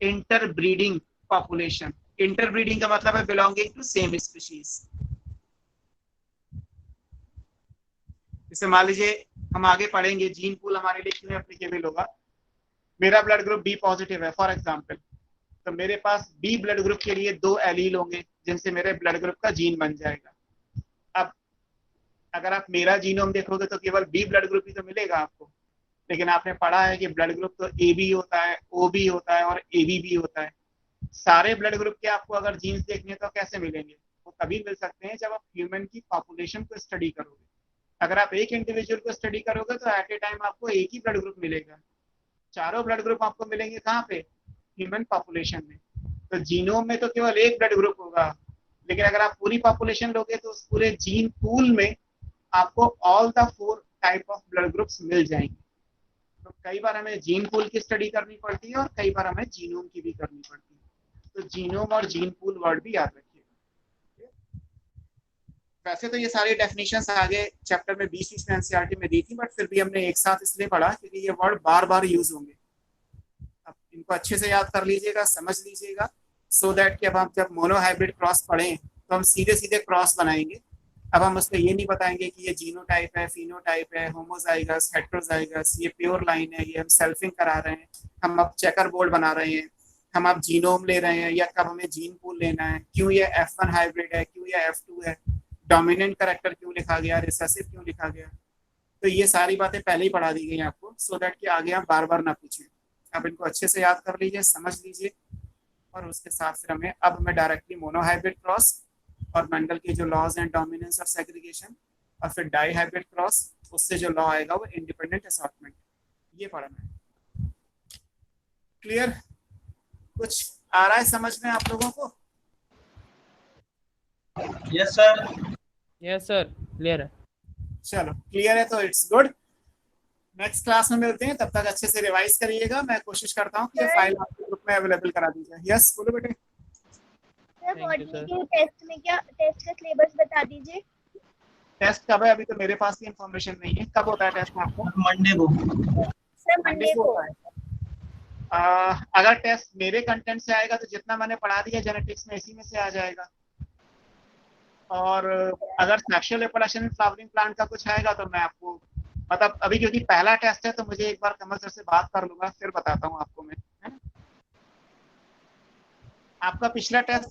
interbreeding population. Interbreeding का मतलब है बिलोंगिंग टू सेम स्पीशीज। जैसे मान लीजिए हम आगे पढ़ेंगे जीन पूल हमारे लिए क्यों एप्लीकेबल होगा। मेरा ब्लड ग्रुप बी पॉजिटिव है फॉर एग्जांपल, तो मेरे पास बी ब्लड ग्रुप के लिए 2 एलील होंगे जिनसे मेरे ब्लड ग्रुप का जीन बन जाएगा। अब अगर आप मेरा जीनोम देखोगे तो केवल बी ब्लड ग्रुप ही तो मिलेगा आपको, लेकिन आपने पढ़ा है कि ब्लड ग्रुप तो ए बी होता है, ओ बी होता है और ए बी भी होता है। सारे ब्लड ग्रुप के आपको अगर जीन्स देखने तो कैसे मिलेंगे? वो तभी मिल सकते हैं जब आप ह्यूमन की पॉपुलेशन को स्टडी करोगे। अगर आप एक इंडिविजुअल को स्टडी करोगे तो एट ए टाइम आपको एक ही ब्लड ग्रुप मिलेगा, चारों ब्लड ग्रुप आपको मिलेंगे कहाँ पे? ह्यूमन पॉपुलेशन में। तो जीनोम में तो केवल एक ब्लड ग्रुप होगा, लेकिन अगर आप पूरी पॉपुलेशन लोगे तो उस पूरे जीन पूल में आपको all the 4 type of blood groups मिल जाएंगे। तो कई बार हमें जीन पूल की स्टडी करनी पड़ती है और कई बार हमें जीनोम की भी करनी पड़ती है। तो जीनोम और जीन पूल वर्ड भी याद रखिएगा। वैसे तो ये सारी डेफिनेशंस आगे चैप्टर में 20 में एनसीईआरटी में दी थी, बट फिर भी हमने एक साथ इसलिए पढ़ा क्योंकि ये वर्ड बार बार यूज होंगे। अब इनको अच्छे से याद कर लीजिएगा, समझ लीजिएगा, सो दैट कि अब हम जब मोनोहाइब्रिड क्रॉस पढ़ें तो हम सीधे सीधे क्रॉस बनाएंगे। अब हम उसको ये नहीं बताएंगे कि ये जीनोटाइप है, फिनोटाइप है, होमोजाइगस, हेट्रोजाइगस, ये प्योर लाइन है, ये हम सेल्फिंग करा रहे हैं, हम अब चेकर बोर्ड बना रहे हैं, हम अब जीनोम ले रहे हैं, या कब हमें जीन पूल लेना है, क्यों ये F1 हाइब्रिड है, क्यों ये F2 है, डोमिनेंट कैरेक्टर क्यों लिखा गया, रिसेसिव क्यों लिखा गया। तो ये सारी बातें पहले ही पढ़ा दी गई आपको, सो दैट कि आगे आप बार बार ना पूछें। आप इनको अच्छे से याद कर लीजिए, समझ लीजिए, और उसके साथ फिर हमें डायरेक्टली मोनोहाइब्रिड क्रॉस और मेंडल के जो लॉज हैं डोमिनेंस और सेग्रीगेशन, और फिर डाई हाइब्रिड क्रॉस, उससे जो लॉ आएगा वो इंडिपेंडेंट असॉर्टमेंट, ये पढ़ना है। क्लियर? कुछ आ रहा है समझ में आप लोगों को? Yes sir. Yes sir, clear है। चलो क्लियर है तो इट्स गुड। नेक्स्ट क्लास में मिलते हैं, तब तक अच्छे से रिवाइज करिएगा। मैं कोशिश करता हूँ कि ये फाइल आपके ग्रुप में अवेलेबल करा दी जाए। यस बोलो बेटे। सर Thank you, बॉटनी के टेस्ट में क्या टेस्ट का सिलेबस बता दीजिए। टेस्ट कब है? अभी तो मेरे पास की इन्फॉर्मेशन नहीं है। कब होता है टेस्ट आपको? मंडे को। सर मंडे को। होता है। अगर टेस्ट मेरे कंटेंट से आएगा तो जितना मैंने पढ़ा दिया जेनेटिक्स में इसी में से आ जाएगा, और अगर सेक्सुअल रिप्रोडक्शन फ्लावरिंग प्लांट का कुछ आएगा तो मैं आपको, मतलब अभी क्योंकि पहला टेस्ट है तो मुझे एक बार कमल सर से बात कर लूंगा, फिर बताता हूँ आपको मैं, है ना? आपका पिछला टेस्ट